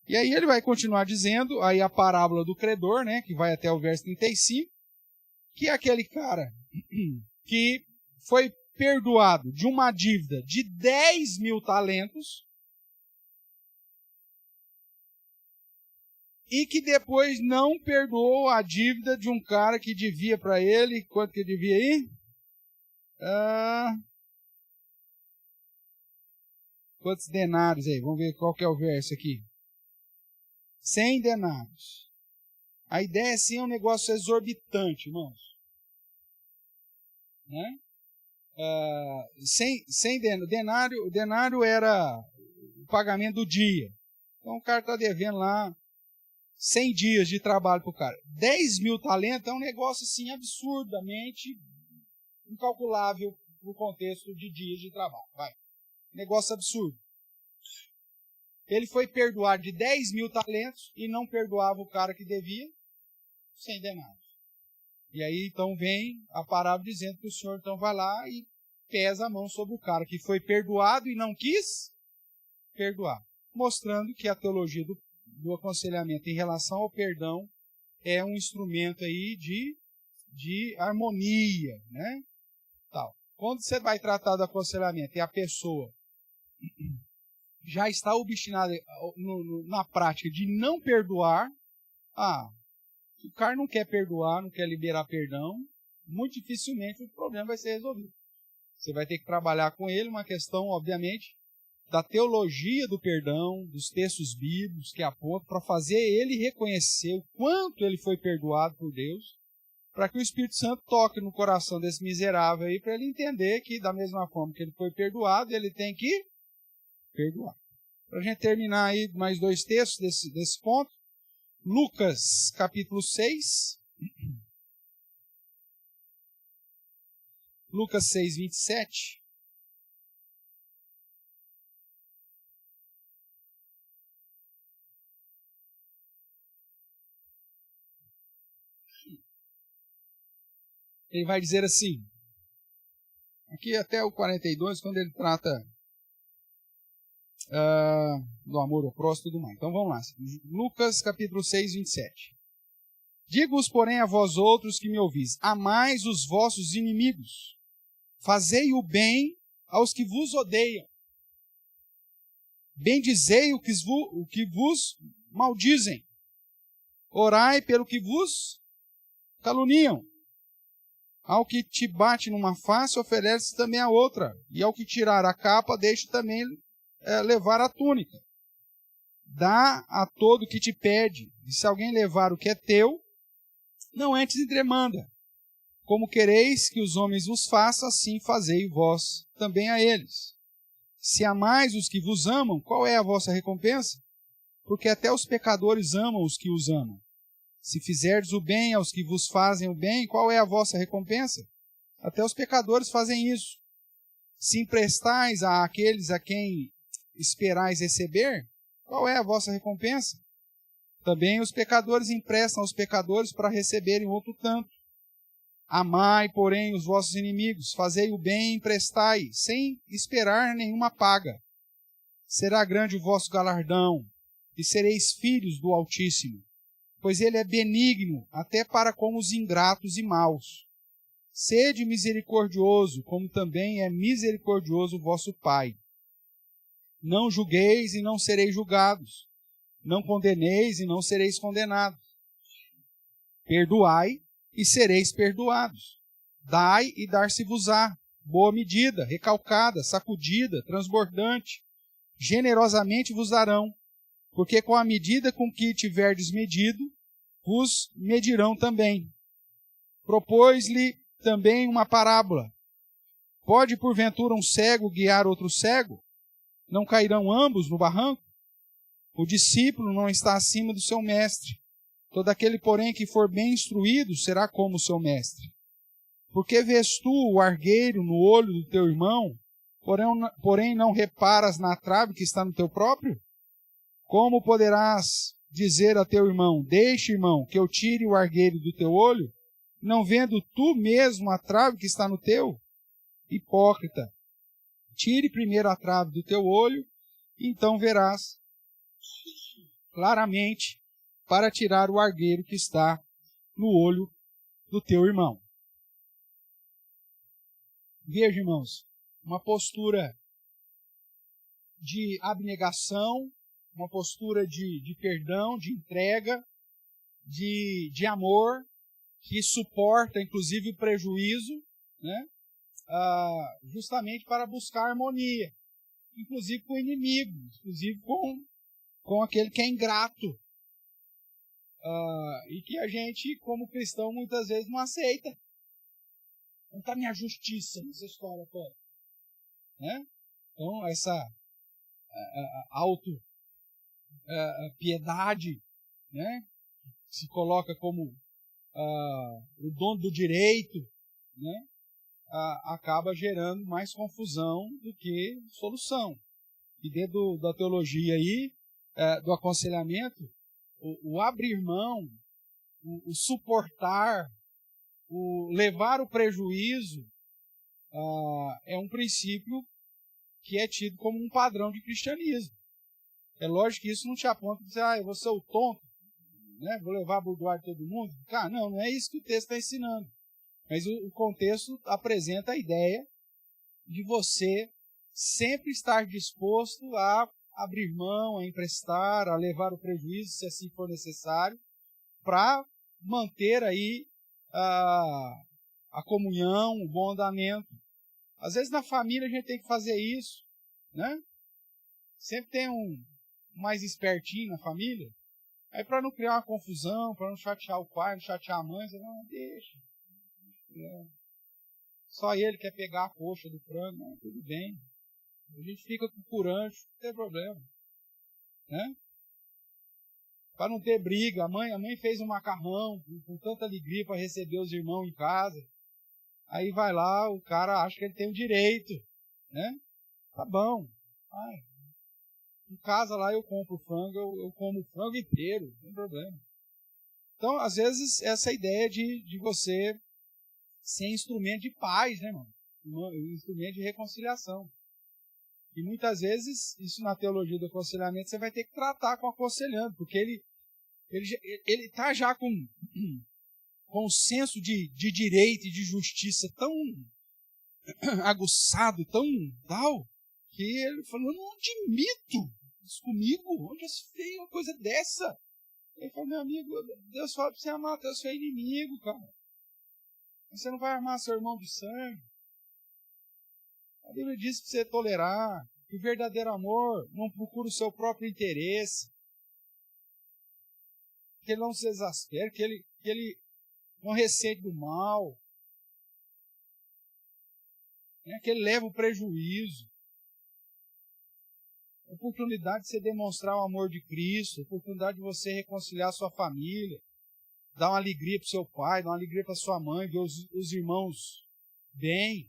E aí ele vai continuar dizendo, aí a parábola do credor, né, que vai até o verso 35, que é aquele cara que foi perdoado de uma dívida de 10 mil talentos e que depois não perdoou a dívida de um cara que devia para ele, quanto que devia aí? Quantos denários aí? Vamos ver qual que é o verso aqui. 100 denários. A ideia assim é um negócio exorbitante, irmãos. Né? 100 denário era o pagamento do dia. Então o cara está devendo lá 100 dias de trabalho para o cara. 10 mil talentos é um negócio assim absurdamente incalculável no contexto de dias de trabalho. Vai. Negócio absurdo. Ele foi perdoar de 10 mil talentos e não perdoava o cara que devia 100 denários. E aí então vem a parábola dizendo que o Senhor então vai lá e pesa a mão sobre o cara que foi perdoado e não quis perdoar. Mostrando que a teologia do aconselhamento em relação ao perdão é um instrumento aí de harmonia, né? Tal. Quando você vai tratar do aconselhamento e a pessoa já está obstinada na prática de não perdoar, o cara não quer perdoar, não quer liberar perdão, muito dificilmente o problema vai ser resolvido. Você vai ter que trabalhar com ele uma questão, obviamente, da teologia do perdão, dos textos bíblicos que apontam para fazer ele reconhecer o quanto ele foi perdoado por Deus, para que o Espírito Santo toque no coração desse miserável aí, para ele entender que da mesma forma que ele foi perdoado, ele tem que perdoar. Para a gente terminar aí mais 2 textos desse ponto, Lucas capítulo 6, Lucas 6, 27. Ele vai dizer assim, aqui até o 42, quando ele trata do amor ao próximo e tudo mais. Então vamos lá. Lucas capítulo 6, 27. Digo-vos, porém, a vós outros que me ouvis, amais os vossos inimigos, fazei o bem aos que vos odeiam, bendizei o que vos maldizem, orai pelo que vos caluniam. Ao que te bate numa face, oferece também a outra, e ao que tirar a capa, deixe também levar a túnica. Dá a todo o que te pede, e se alguém levar o que é teu, não antes entremanda. Como quereis que os homens vos façam, assim fazei vós também a eles. Se amais os que vos amam, qual é a vossa recompensa? Porque até os pecadores amam os que os amam. Se fizerdes o bem aos que vos fazem o bem, qual é a vossa recompensa? Até os pecadores fazem isso. Se emprestais àqueles a quem esperais receber, qual é a vossa recompensa? Também os pecadores emprestam aos pecadores para receberem outro tanto. Amai, porém, os vossos inimigos, fazei o bem e emprestai, sem esperar nenhuma paga. Será grande o vosso galardão, e sereis filhos do Altíssimo, pois ele é benigno até para com os ingratos e maus. Sede misericordioso, como também é misericordioso o vosso Pai. Não julgueis e não sereis julgados. Não condeneis e não sereis condenados. Perdoai e sereis perdoados. Dai e dar-se-vos-á. Boa medida, recalcada, sacudida, transbordante. Generosamente vos darão. porque com a medida com que tiverdes medido, vos medirão também. Propôs-lhe também uma parábola. Pode, porventura, um cego guiar outro cego? Não cairão ambos no barranco? O discípulo não está acima do seu mestre. Todo aquele, porém, que for bem instruído, será como o seu mestre. Porque vês tu o argueiro no olho do teu irmão, porém não reparas na trave que está no teu próprio? Como poderás dizer a teu irmão, deixa, irmão, que eu tire o argueiro do teu olho, não vendo tu mesmo a trave que está no teu? Hipócrita, tire primeiro a trave do teu olho, e então verás claramente para tirar o argueiro que está no olho do teu irmão. Veja, irmãos, uma postura de abnegação, uma postura de perdão, de entrega, de amor, que suporta, inclusive, o prejuízo, né? Justamente para buscar harmonia, inclusive com o inimigo, inclusive com aquele que é ingrato, e que a gente, como cristão, muitas vezes não aceita. Não está minha justiça nessa história toda, né? Então, essa piedade, né, se coloca como o dono do direito, né, acaba gerando mais confusão do que solução. E dentro da teologia aí, do aconselhamento, o abrir mão, o suportar, o levar o prejuízo, é um princípio que é tido como um padrão de cristianismo. É lógico que isso não te aponta para dizer, eu vou ser o tonto, né? Vou levar a burdoada de todo mundo. Cara, não é isso que o texto está ensinando. Mas o contexto apresenta a ideia de você sempre estar disposto a abrir mão, a emprestar, a levar o prejuízo, se assim for necessário, para manter aí a comunhão, o bom andamento. Às vezes na família a gente tem que fazer isso, né? Sempre tem um mais espertinho na família. Aí para não criar uma confusão, para não chatear o pai, não chatear a mãe, você não deixa. Só ele quer pegar a coxa do frango, não, tudo bem. A gente fica com curancho, não tem problema, né? Para não ter briga, a mãe fez um macarrão com tanta alegria para receber os irmãos em casa. Aí vai lá, o cara acha que ele tem o direito, né? Tá bom. Em casa lá eu compro frango, eu como o frango inteiro, não tem problema. Então, às vezes, essa ideia de você ser instrumento de paz, né, irmão? Um instrumento de reconciliação. E muitas vezes, isso na teologia do aconselhamento, você vai ter que tratar com o aconselhando, porque ele está já com um senso de direito e de justiça tão aguçado, tão tal, que ele falou, eu não admito isso comigo, onde se fez uma coisa dessa? Ele falou, meu amigo, Deus fala para você amar até o seu inimigo, cara. Você não vai armar seu irmão de sangue. A Bíblia diz para você tolerar, que o verdadeiro amor não procura o seu próprio interesse, que ele não se exaspere, que ele não receite do mal, né, que ele leva o prejuízo. A oportunidade de você demonstrar o amor de Cristo, a oportunidade de você reconciliar a sua família, dar uma alegria para o seu pai, dar uma alegria para a sua mãe, ver os irmãos bem.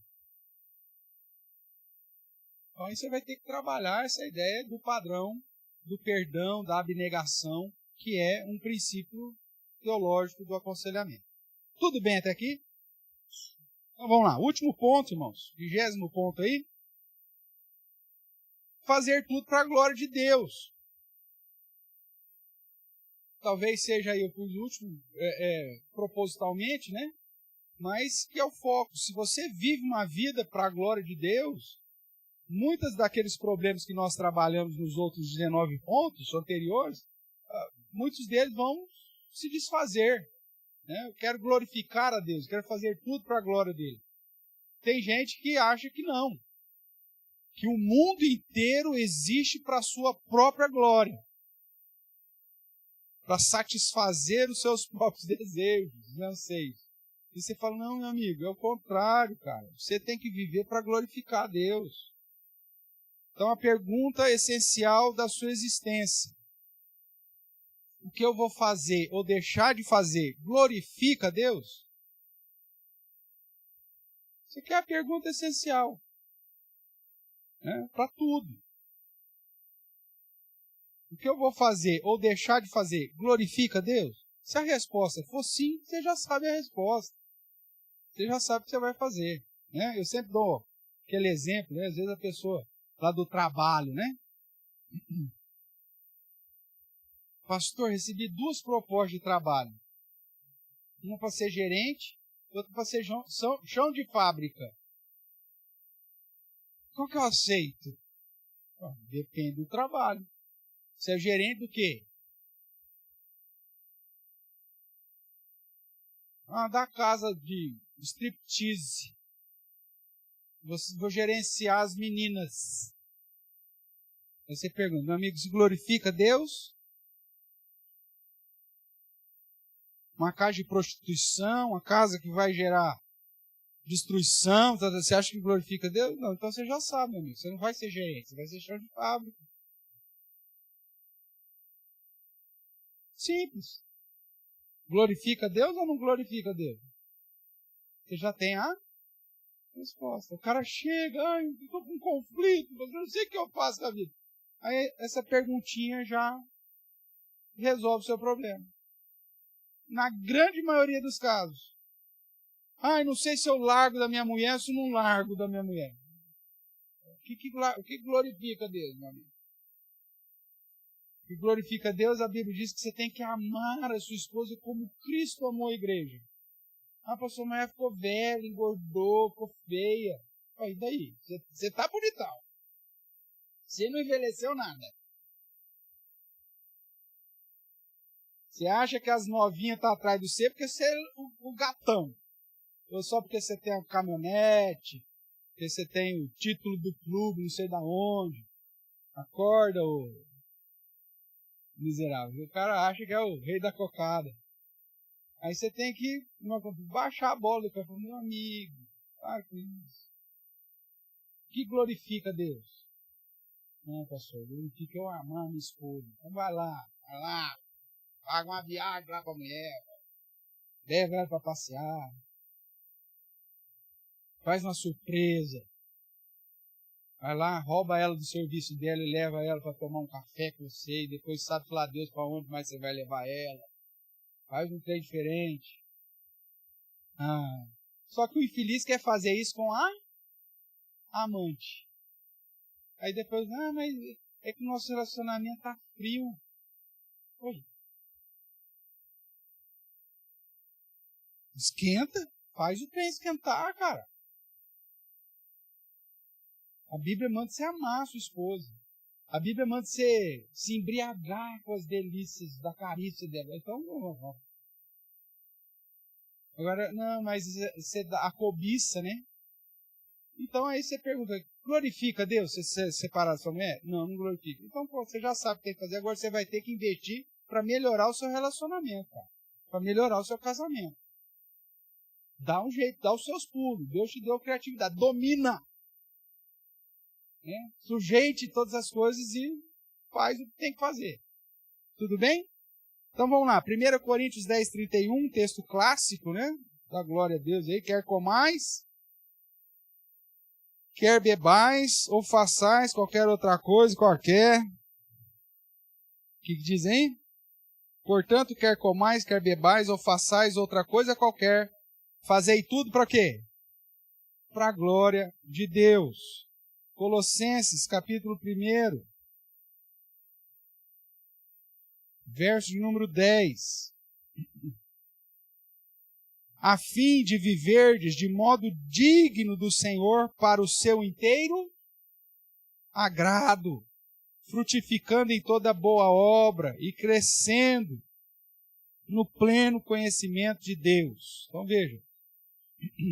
Então aí você vai ter que trabalhar essa ideia do padrão, do perdão, da abnegação, que é um princípio teológico do aconselhamento. Tudo bem até aqui? Então vamos lá. Último ponto, irmãos. 20º ponto aí. Fazer tudo para a glória de Deus. Talvez seja aí o último, propositalmente, né? Mas que é o foco. Se você vive uma vida para a glória de Deus, muitos daqueles problemas que nós trabalhamos nos outros 19 pontos anteriores, muitos deles vão se desfazer. Né? Eu quero glorificar a Deus, quero fazer tudo para a glória dele. Tem gente que acha que não. Que o mundo inteiro existe para a sua própria glória. para satisfazer os seus próprios desejos e anseios. E você fala, não, meu amigo, é o contrário, cara. Você tem que viver para glorificar a Deus. Então, a pergunta essencial da sua existência: o que eu vou fazer ou deixar de fazer glorifica a Deus? Isso aqui é a pergunta essencial, né? Para tudo. O que eu vou fazer ou deixar de fazer glorifica a Deus? Se a resposta for sim, você já sabe a resposta. Você já sabe o que você vai fazer, né? Eu sempre dou aquele exemplo, né? Às vezes a pessoa lá do trabalho, né? Pastor, recebi 2 propostas de trabalho. Uma para ser gerente, outra para ser chão de fábrica. Qual que eu aceito? Depende do trabalho. Você é gerente do quê? Da casa de striptease. Vou gerenciar as meninas. Aí você pergunta, meu amigo, isso glorifica Deus? Uma casa de prostituição, uma casa que vai gerar destruição, você acha que glorifica Deus? Não, então você já sabe, meu amigo, você não vai ser gerente, você vai ser chão de fábrica. Simples. Glorifica Deus ou não glorifica Deus? Você já tem a resposta. O cara chega, estou com um conflito, eu não sei o que eu faço com a vida. Aí essa perguntinha já resolve o seu problema. Na grande maioria dos casos. Não sei se eu largo da minha mulher ou se não largo da minha mulher. O que glorifica Deus, meu amigo? O que glorifica Deus, a Bíblia diz que você tem que amar a sua esposa como Cristo amou a igreja. Pastor, mas ela ficou velha, engordou, ficou feia. E daí? Você está bonitão. Você não envelheceu nada. Você acha que as novinhas estão atrás de você porque você é o gatão. Ou só porque você tem a caminhonete, porque você tem o título do clube, não sei da onde. Acorda, ô miserável. O cara acha que é o rei da cocada. Aí você tem que baixar a bola do cara. Meu amigo, para com isso. O que glorifica Deus? Não, pastor, glorifica eu amar minha esposa. Então vai lá. Paga uma viagem lá pra mulher. Leva ela pra passear. Faz uma surpresa. Vai lá, rouba ela do serviço dela e leva ela para tomar um café com você. E depois sabe falar Deus para onde mais você vai levar ela. Faz um trem diferente. Só que o infeliz quer fazer isso com a amante. Aí depois, mas é que o nosso relacionamento tá frio. Oi. Esquenta. Faz o trem esquentar, cara. A Bíblia manda você amar a sua esposa. A Bíblia manda você se embriagar com as delícias da carícia dela. Então, não. Agora, não, mas você dá a cobiça, né? Então aí você pergunta, glorifica Deus você separar da sua mulher? Não, não glorifica. Então, você já sabe o que tem que fazer. Agora você vai ter que investir para melhorar o seu relacionamento, cara. Para melhorar o seu casamento. Dá um jeito, dá os seus pulos. Deus te deu criatividade. Domina. Né? Sujeite todas as coisas e faz o que tem que fazer. Tudo bem? Então vamos lá. 1 Coríntios 10:31, texto clássico, né? Da glória a Deus aí. Quer comais, quer bebais, ou façais qualquer outra coisa, qualquer. O que diz aí? Portanto, quer comais, quer bebais, ou façais outra coisa qualquer. Fazei tudo para quê? Para a glória de Deus. Colossenses, capítulo 1, verso de número 10. A fim de viverdes de modo digno do Senhor para o seu inteiro agrado, frutificando em toda boa obra e crescendo no pleno conhecimento de Deus. Então veja,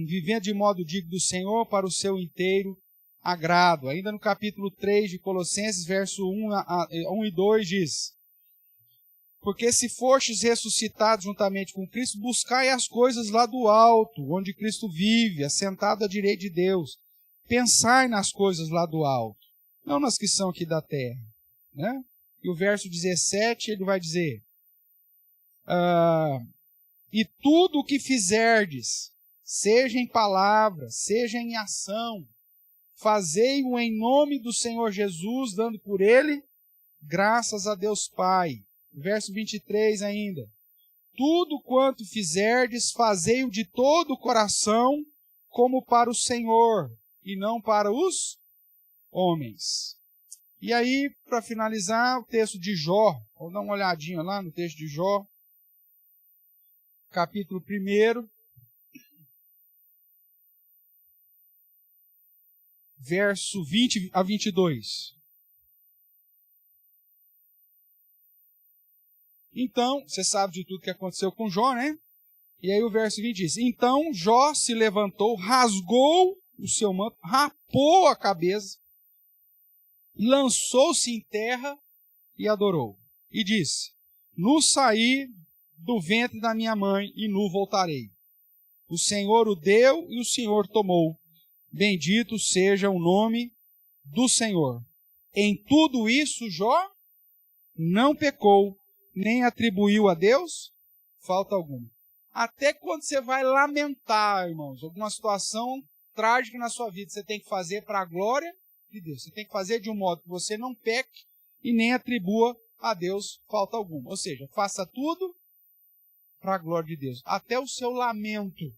vivendo de modo digno do Senhor para o seu inteiro agrado. Ainda no capítulo 3 de Colossenses, verso 1 e 2 diz: Porque se fostes ressuscitados juntamente com Cristo, buscai as coisas lá do alto, onde Cristo vive, assentado à direita de Deus. Pensai nas coisas lá do alto, não nas que são aqui da terra. Né? E o verso 17, ele vai dizer, e tudo o que fizerdes, seja em palavra, seja em ação, fazei-o em nome do Senhor Jesus, dando por ele graças a Deus Pai. Verso 23 ainda. Tudo quanto fizerdes, fazei-o de todo o coração, como para o Senhor, e não para os homens. E aí, para finalizar, o texto de Jó. Vamos dar uma olhadinha lá no texto de Jó. Capítulo 1. Verso 20 a 22. Então, você sabe de tudo que aconteceu com Jó, né? E aí o verso 20 diz, então Jó se levantou, rasgou o seu manto, rapou a cabeça, lançou-se em terra e adorou. E disse, nu saí do ventre da minha mãe e nu voltarei. O Senhor o deu e o Senhor tomou. Bendito seja o nome do Senhor. Em tudo isso Jó não pecou, nem atribuiu a Deus falta alguma. Até quando você vai lamentar, irmãos, alguma situação trágica na sua vida, você tem que fazer para a glória de Deus. Você tem que fazer de um modo que você não peque e nem atribua a Deus falta alguma. Ou seja, faça tudo para a glória de Deus. Até o seu lamento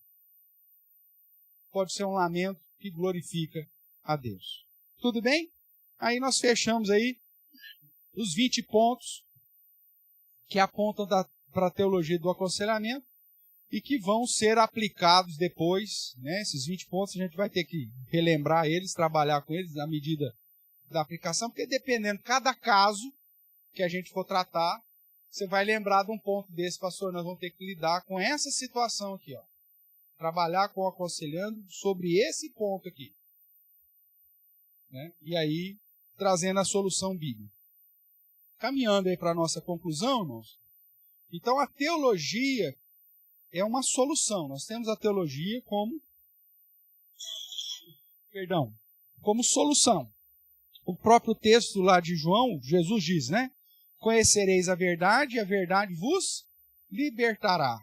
pode ser um lamento que glorifica a Deus. Tudo bem? Aí nós fechamos aí os 20 pontos que apontam para a teologia do aconselhamento e que vão ser aplicados depois, né? Esses 20 pontos a gente vai ter que relembrar eles, trabalhar com eles na medida da aplicação, porque dependendo, cada caso que a gente for tratar, você vai lembrar de um ponto desse, pastor, nós vamos ter que lidar com essa situação aqui, ó. Trabalhar com o aconselhando sobre esse ponto aqui. Né? E aí, trazendo a solução bíblica. Caminhando aí para a nossa conclusão, irmãos. Então, a teologia é uma solução. Nós temos a teologia como solução. O próprio texto lá de João, Jesus diz, né? Conhecereis a verdade e a verdade vos libertará.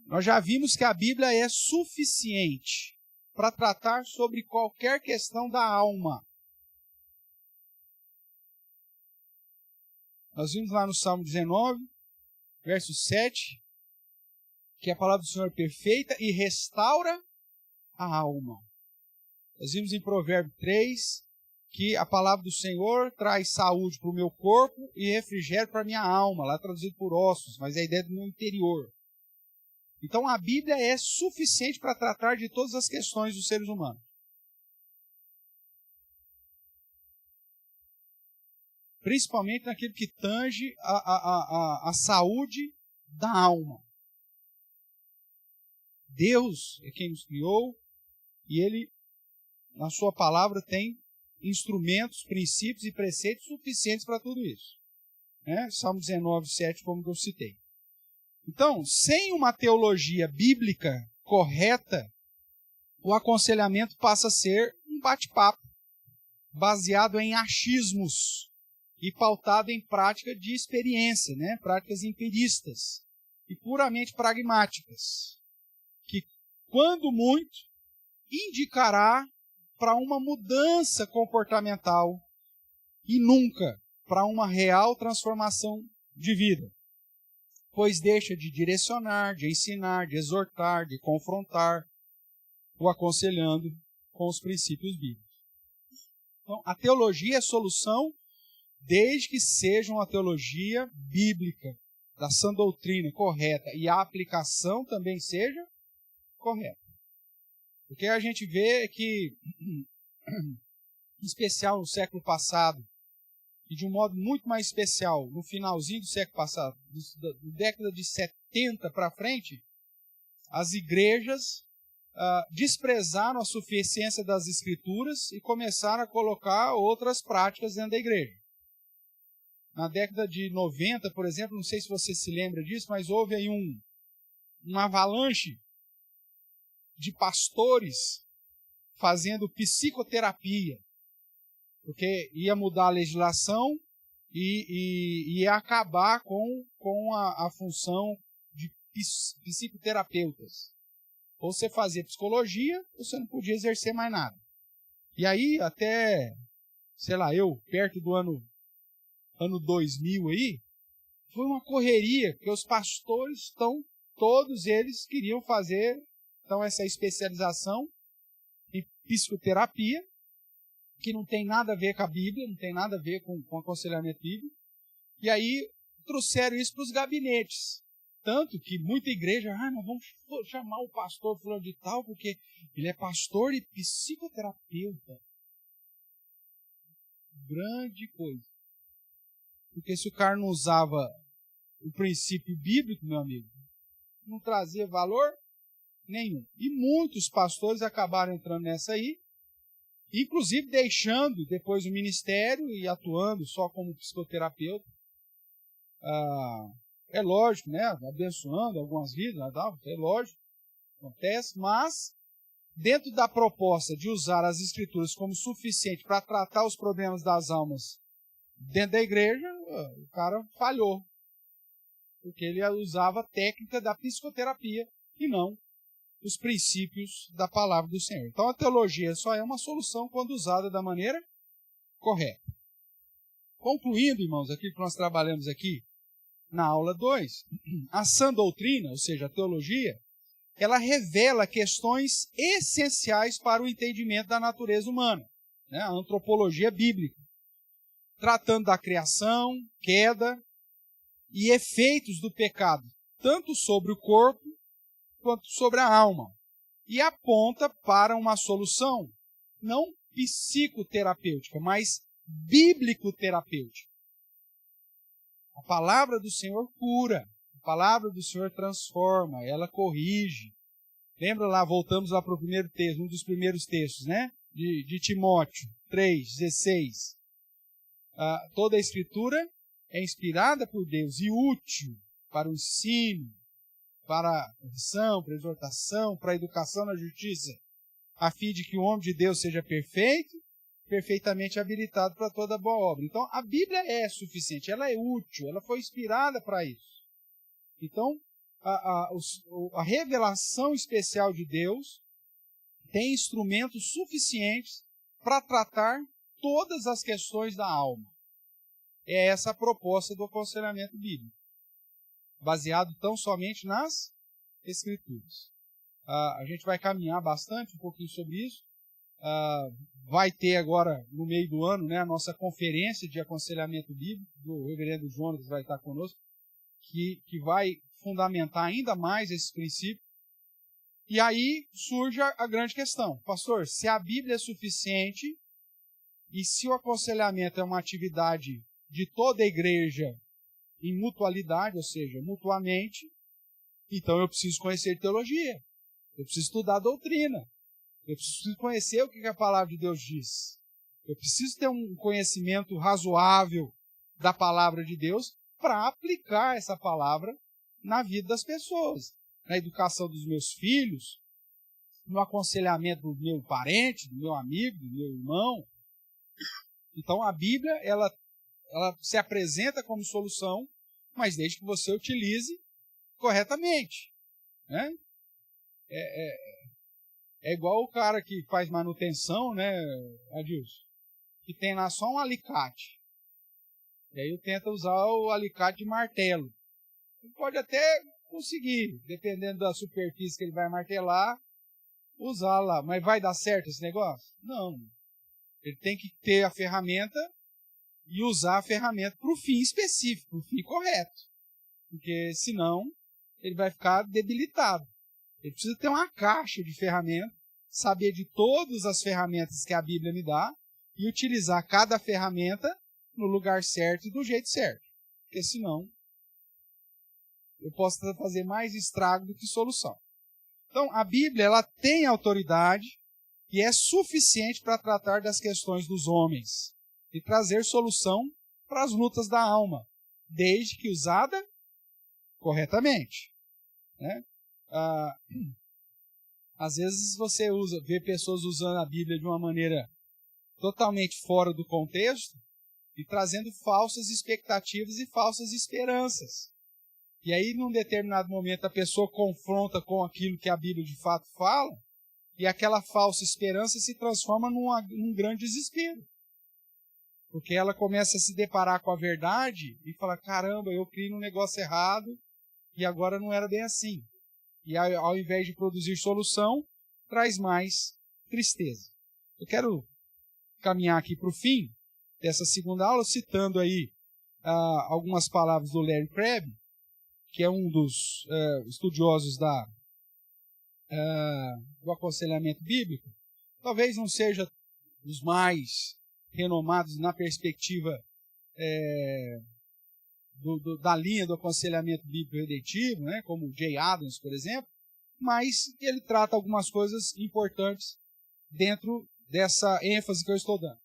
Nós já vimos que a Bíblia é suficiente para tratar sobre qualquer questão da alma. Nós vimos lá no Salmo 19, verso 7, que a palavra do Senhor é perfeita e restaura a alma. Nós vimos em Provérbio 3, que a palavra do Senhor traz saúde para o meu corpo e refrigério para a minha alma, lá traduzido por ossos, mas é a ideia do meu interior. Então a Bíblia é suficiente para tratar de todas as questões dos seres humanos. Principalmente naquilo que tange a saúde da alma. Deus é quem nos criou e Ele, na sua palavra, tem instrumentos, princípios e preceitos suficientes para tudo isso. Né? Salmo 19, 7, como eu citei. Então, sem uma teologia bíblica correta, o aconselhamento passa a ser um bate-papo, baseado em achismos e pautado em prática de experiência, né? Práticas empiristas e puramente pragmáticas, que, quando muito, indicará para uma mudança comportamental e nunca para uma real transformação de vida. Pois deixa de direcionar, de ensinar, de exortar, de confrontar, o aconselhando com os princípios bíblicos. Então, a teologia é solução desde que seja uma teologia bíblica, da sã doutrina correta, e a aplicação também seja correta. Porque a gente vê que, em especial no século passado, e de um modo muito mais especial no finalzinho do século passado, da década de 70 para frente, as igrejas desprezaram a suficiência das Escrituras e começaram a colocar outras práticas dentro da igreja. Na década de 90, por exemplo, não sei se você se lembra disso, mas houve aí uma avalanche de pastores fazendo psicoterapia, porque ia mudar a legislação e ia acabar com a função de psicoterapeutas. Ou você fazia psicologia, ou você não podia exercer mais nada. E aí, até, sei lá, perto do ano 2000 aí, foi uma correria, porque os pastores todos eles queriam fazer então essa especialização em psicoterapia, que não tem nada a ver com a Bíblia, não tem nada a ver com aconselhamento bíblico. E aí trouxeram isso para os gabinetes. Tanto que muita igreja, nós vamos chamar o pastor fulano de tal, porque ele é pastor e psicoterapeuta. Grande coisa. Porque se o cara não usava o princípio bíblico, meu amigo, não trazia valor nenhum. E muitos pastores acabaram entrando nessa aí, inclusive deixando depois o ministério e atuando só como psicoterapeuta. É lógico, né? Abençoando algumas vidas, é lógico, acontece, mas dentro da proposta de usar as escrituras como suficiente para tratar os problemas das almas dentro da igreja, o cara falhou. Porque ele usava a técnica da psicoterapia e não os princípios da palavra do Senhor. Então a teologia só é uma solução quando usada da maneira correta. Concluindo, irmãos, aquilo que nós trabalhamos aqui na aula 2, a sã doutrina, ou seja, a teologia, ela revela questões essenciais para o entendimento da natureza humana, né? A antropologia bíblica, tratando da criação, queda e efeitos do pecado, tanto sobre o corpo quanto sobre a alma, e aponta para uma solução não psicoterapêutica, mas bíblico-terapêutica. A palavra do Senhor cura, a palavra do Senhor transforma, ela corrige. Lembra lá, voltamos lá para o primeiro texto, um dos primeiros textos, né? De Timóteo 3:16. Toda a Escritura é inspirada por Deus e útil para o ensino, para a correção, para a exortação, para a educação na justiça, a fim de que o homem de Deus seja perfeito, perfeitamente habilitado para toda boa obra. Então, a Bíblia é suficiente, ela é útil, ela foi inspirada para isso. Então, a revelação especial de Deus tem instrumentos suficientes para tratar todas as questões da alma. É essa a proposta do aconselhamento bíblico, baseado tão somente nas Escrituras. A gente vai caminhar bastante um pouquinho sobre isso. Vai ter agora, no meio do ano, né, a nossa conferência de aconselhamento bíblico, do reverendo Jonas vai estar conosco, que vai fundamentar ainda mais esses princípios. E aí surge a grande questão. Pastor, se a Bíblia é suficiente e se o aconselhamento é uma atividade de toda a igreja em mutualidade, ou seja, mutuamente, então eu preciso conhecer teologia, eu preciso estudar a doutrina, eu preciso conhecer o que a palavra de Deus diz, eu preciso ter um conhecimento razoável da palavra de Deus para aplicar essa palavra na vida das pessoas, na educação dos meus filhos, no aconselhamento do meu parente, do meu amigo, do meu irmão. Então a Bíblia, ela se apresenta como solução, mas desde que você utilize corretamente, né? É igual o cara que faz manutenção, né, Adilson? Que tem lá só um alicate. E aí tenta usar o alicate de martelo. Ele pode até conseguir, dependendo da superfície que ele vai martelar, usar lá. Mas vai dar certo esse negócio? Não. Ele tem que ter a ferramenta e usar a ferramenta para o fim específico, para o fim correto. Porque senão ele vai ficar debilitado. Ele precisa ter uma caixa de ferramentas, saber de todas as ferramentas que a Bíblia me dá e utilizar cada ferramenta no lugar certo e do jeito certo. Porque senão eu posso fazer mais estrago do que solução. Então a Bíblia, ela tem autoridade e é suficiente para tratar das questões dos homens e trazer solução para as lutas da alma, desde que usada corretamente, né? Às vezes você vê pessoas usando a Bíblia de uma maneira totalmente fora do contexto e trazendo falsas expectativas e falsas esperanças. E aí, num determinado momento, a pessoa confronta com aquilo que a Bíblia de fato fala, e aquela falsa esperança se transforma num grande desespero. Porque ela começa a se deparar com a verdade e fala, caramba, eu criei um negócio errado e agora não era bem assim. E ao invés de produzir solução, traz mais tristeza. Eu quero caminhar aqui para o fim dessa segunda aula, citando aí algumas palavras do Larry Crabb, que é um dos estudiosos do aconselhamento bíblico. Talvez não seja os mais renomados na perspectiva da linha do aconselhamento bíblico redentivo, né, como Jay Adams, por exemplo, mas ele trata algumas coisas importantes dentro dessa ênfase que eu estou dando.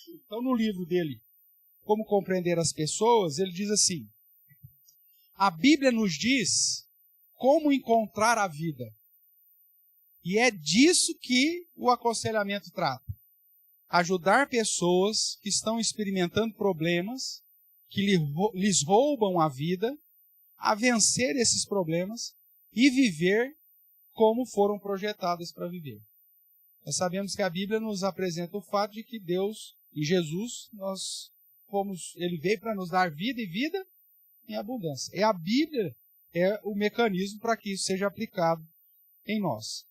Então, no livro dele, Como Compreender as Pessoas, ele diz assim: a Bíblia nos diz como encontrar a vida. E é disso que o aconselhamento trata. Ajudar pessoas que estão experimentando problemas, que lhes roubam a vida, a vencer esses problemas e viver como foram projetadas para viver. Nós sabemos que a Bíblia nos apresenta o fato de que Deus, em Jesus, Ele veio para nos dar vida e vida em abundância. E a Bíblia é o mecanismo para que isso seja aplicado em nós.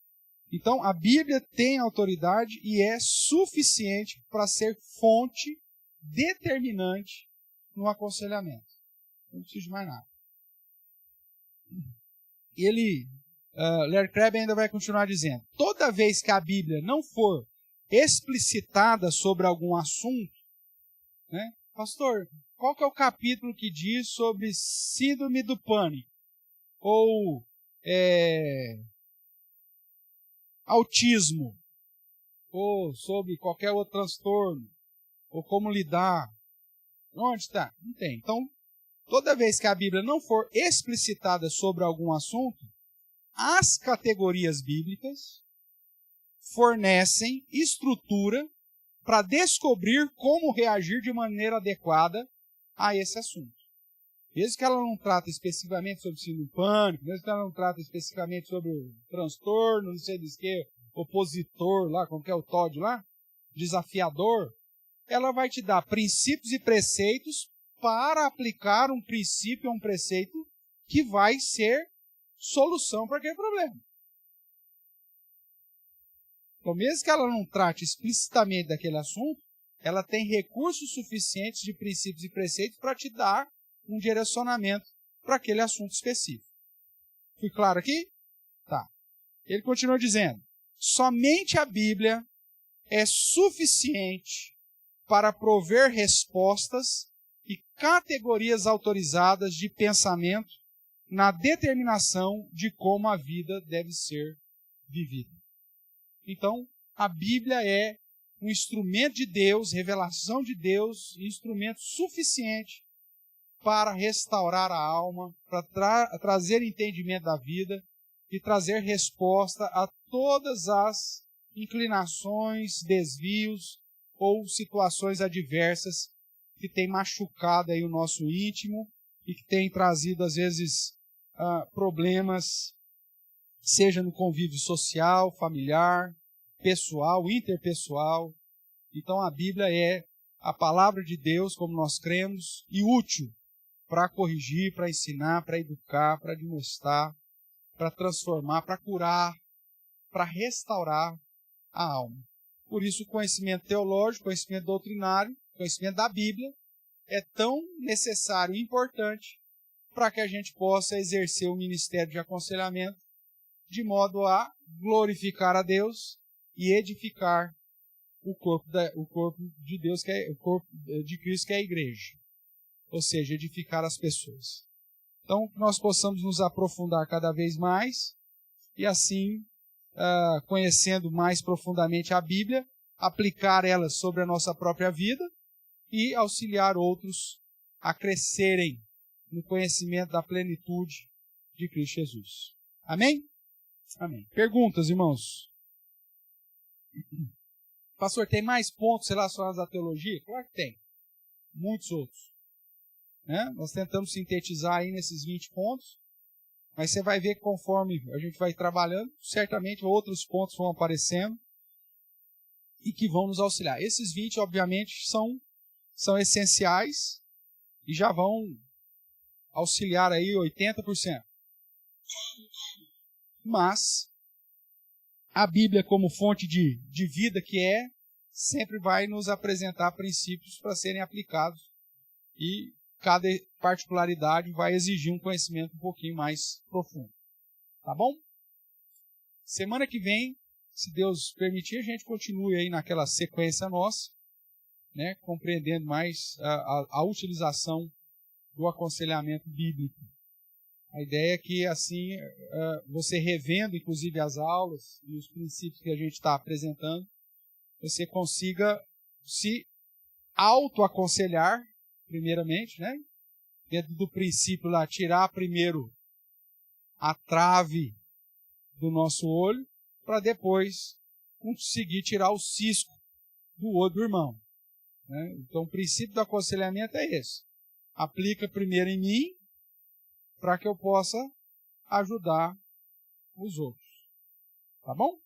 Então, a Bíblia tem autoridade e é suficiente para ser fonte determinante no aconselhamento. Não preciso de mais nada. Larry Crabb ainda vai continuar dizendo: toda vez que a Bíblia não for explicitada sobre algum assunto, né? Pastor, qual que é o capítulo que diz sobre síndrome do pânico? Ou autismo? Ou sobre qualquer outro transtorno? Ou como lidar? Onde está? Não tem. Então, toda vez que a Bíblia não for explicitada sobre algum assunto, as categorias bíblicas fornecem estrutura para descobrir como reagir de maneira adequada a esse assunto. Mesmo que ela não trata especificamente sobre síndrome do pânico, mesmo que ela não trata especificamente sobre o transtorno, não sei diz que, opositor lá, como que é o TOD lá, desafiador, ela vai te dar princípios e preceitos para aplicar um princípio ou um preceito que vai ser solução para aquele problema. Então, mesmo que ela não trate explicitamente daquele assunto, ela tem recursos suficientes de princípios e preceitos para te dar um direcionamento para aquele assunto específico. Fui claro aqui? Tá. Ele continua dizendo: somente a Bíblia é suficiente para prover respostas e categorias autorizadas de pensamento na determinação de como a vida deve ser vivida. Então, a Bíblia é um instrumento de Deus, revelação de Deus, instrumento suficiente para restaurar a alma, para trazer entendimento da vida e trazer resposta a todas as inclinações, desvios ou situações adversas que têm machucado aí o nosso íntimo e que têm trazido, às vezes, problemas, seja no convívio social, familiar, pessoal, interpessoal. Então, a Bíblia é a palavra de Deus, como nós cremos, e útil para corrigir, para ensinar, para educar, para demonstrar, para transformar, para curar, para restaurar a alma. Por isso, o conhecimento teológico, conhecimento doutrinário, conhecimento da Bíblia é tão necessário e importante para que a gente possa exercer o ministério de aconselhamento de modo a glorificar a Deus e edificar o corpo de Deus, que é o corpo de Cristo, que é a igreja. Ou seja, edificar as pessoas. Então, que nós possamos nos aprofundar cada vez mais e assim, conhecendo mais profundamente a Bíblia, aplicar ela sobre a nossa própria vida e auxiliar outros a crescerem no conhecimento da plenitude de Cristo Jesus. Amém? Amém. Perguntas, irmãos? Pastor, tem mais pontos relacionados à teologia? Claro que tem. Muitos outros. Né? Nós tentamos sintetizar aí nesses 20 pontos, mas você vai ver que conforme a gente vai trabalhando, certamente outros pontos vão aparecendo e que vão nos auxiliar. Esses 20, obviamente, são essenciais e já vão auxiliar aí 80%. Mas a Bíblia, como fonte de vida que é, sempre vai nos apresentar princípios para serem aplicados e cada particularidade vai exigir um conhecimento um pouquinho mais profundo. Tá bom? Semana que vem, se Deus permitir, a gente continue aí naquela sequência nossa, né, compreendendo mais a utilização do aconselhamento bíblico. A ideia é que, assim, você revendo, inclusive, as aulas e os princípios que a gente está apresentando, você consiga se autoaconselhar, primeiramente, né? Dentro do princípio lá, tirar primeiro a trave do nosso olho, para depois conseguir tirar o cisco do olho do irmão. Né? Então, o princípio do aconselhamento é esse. Aplica primeiro em mim, para que eu possa ajudar os outros. Tá bom?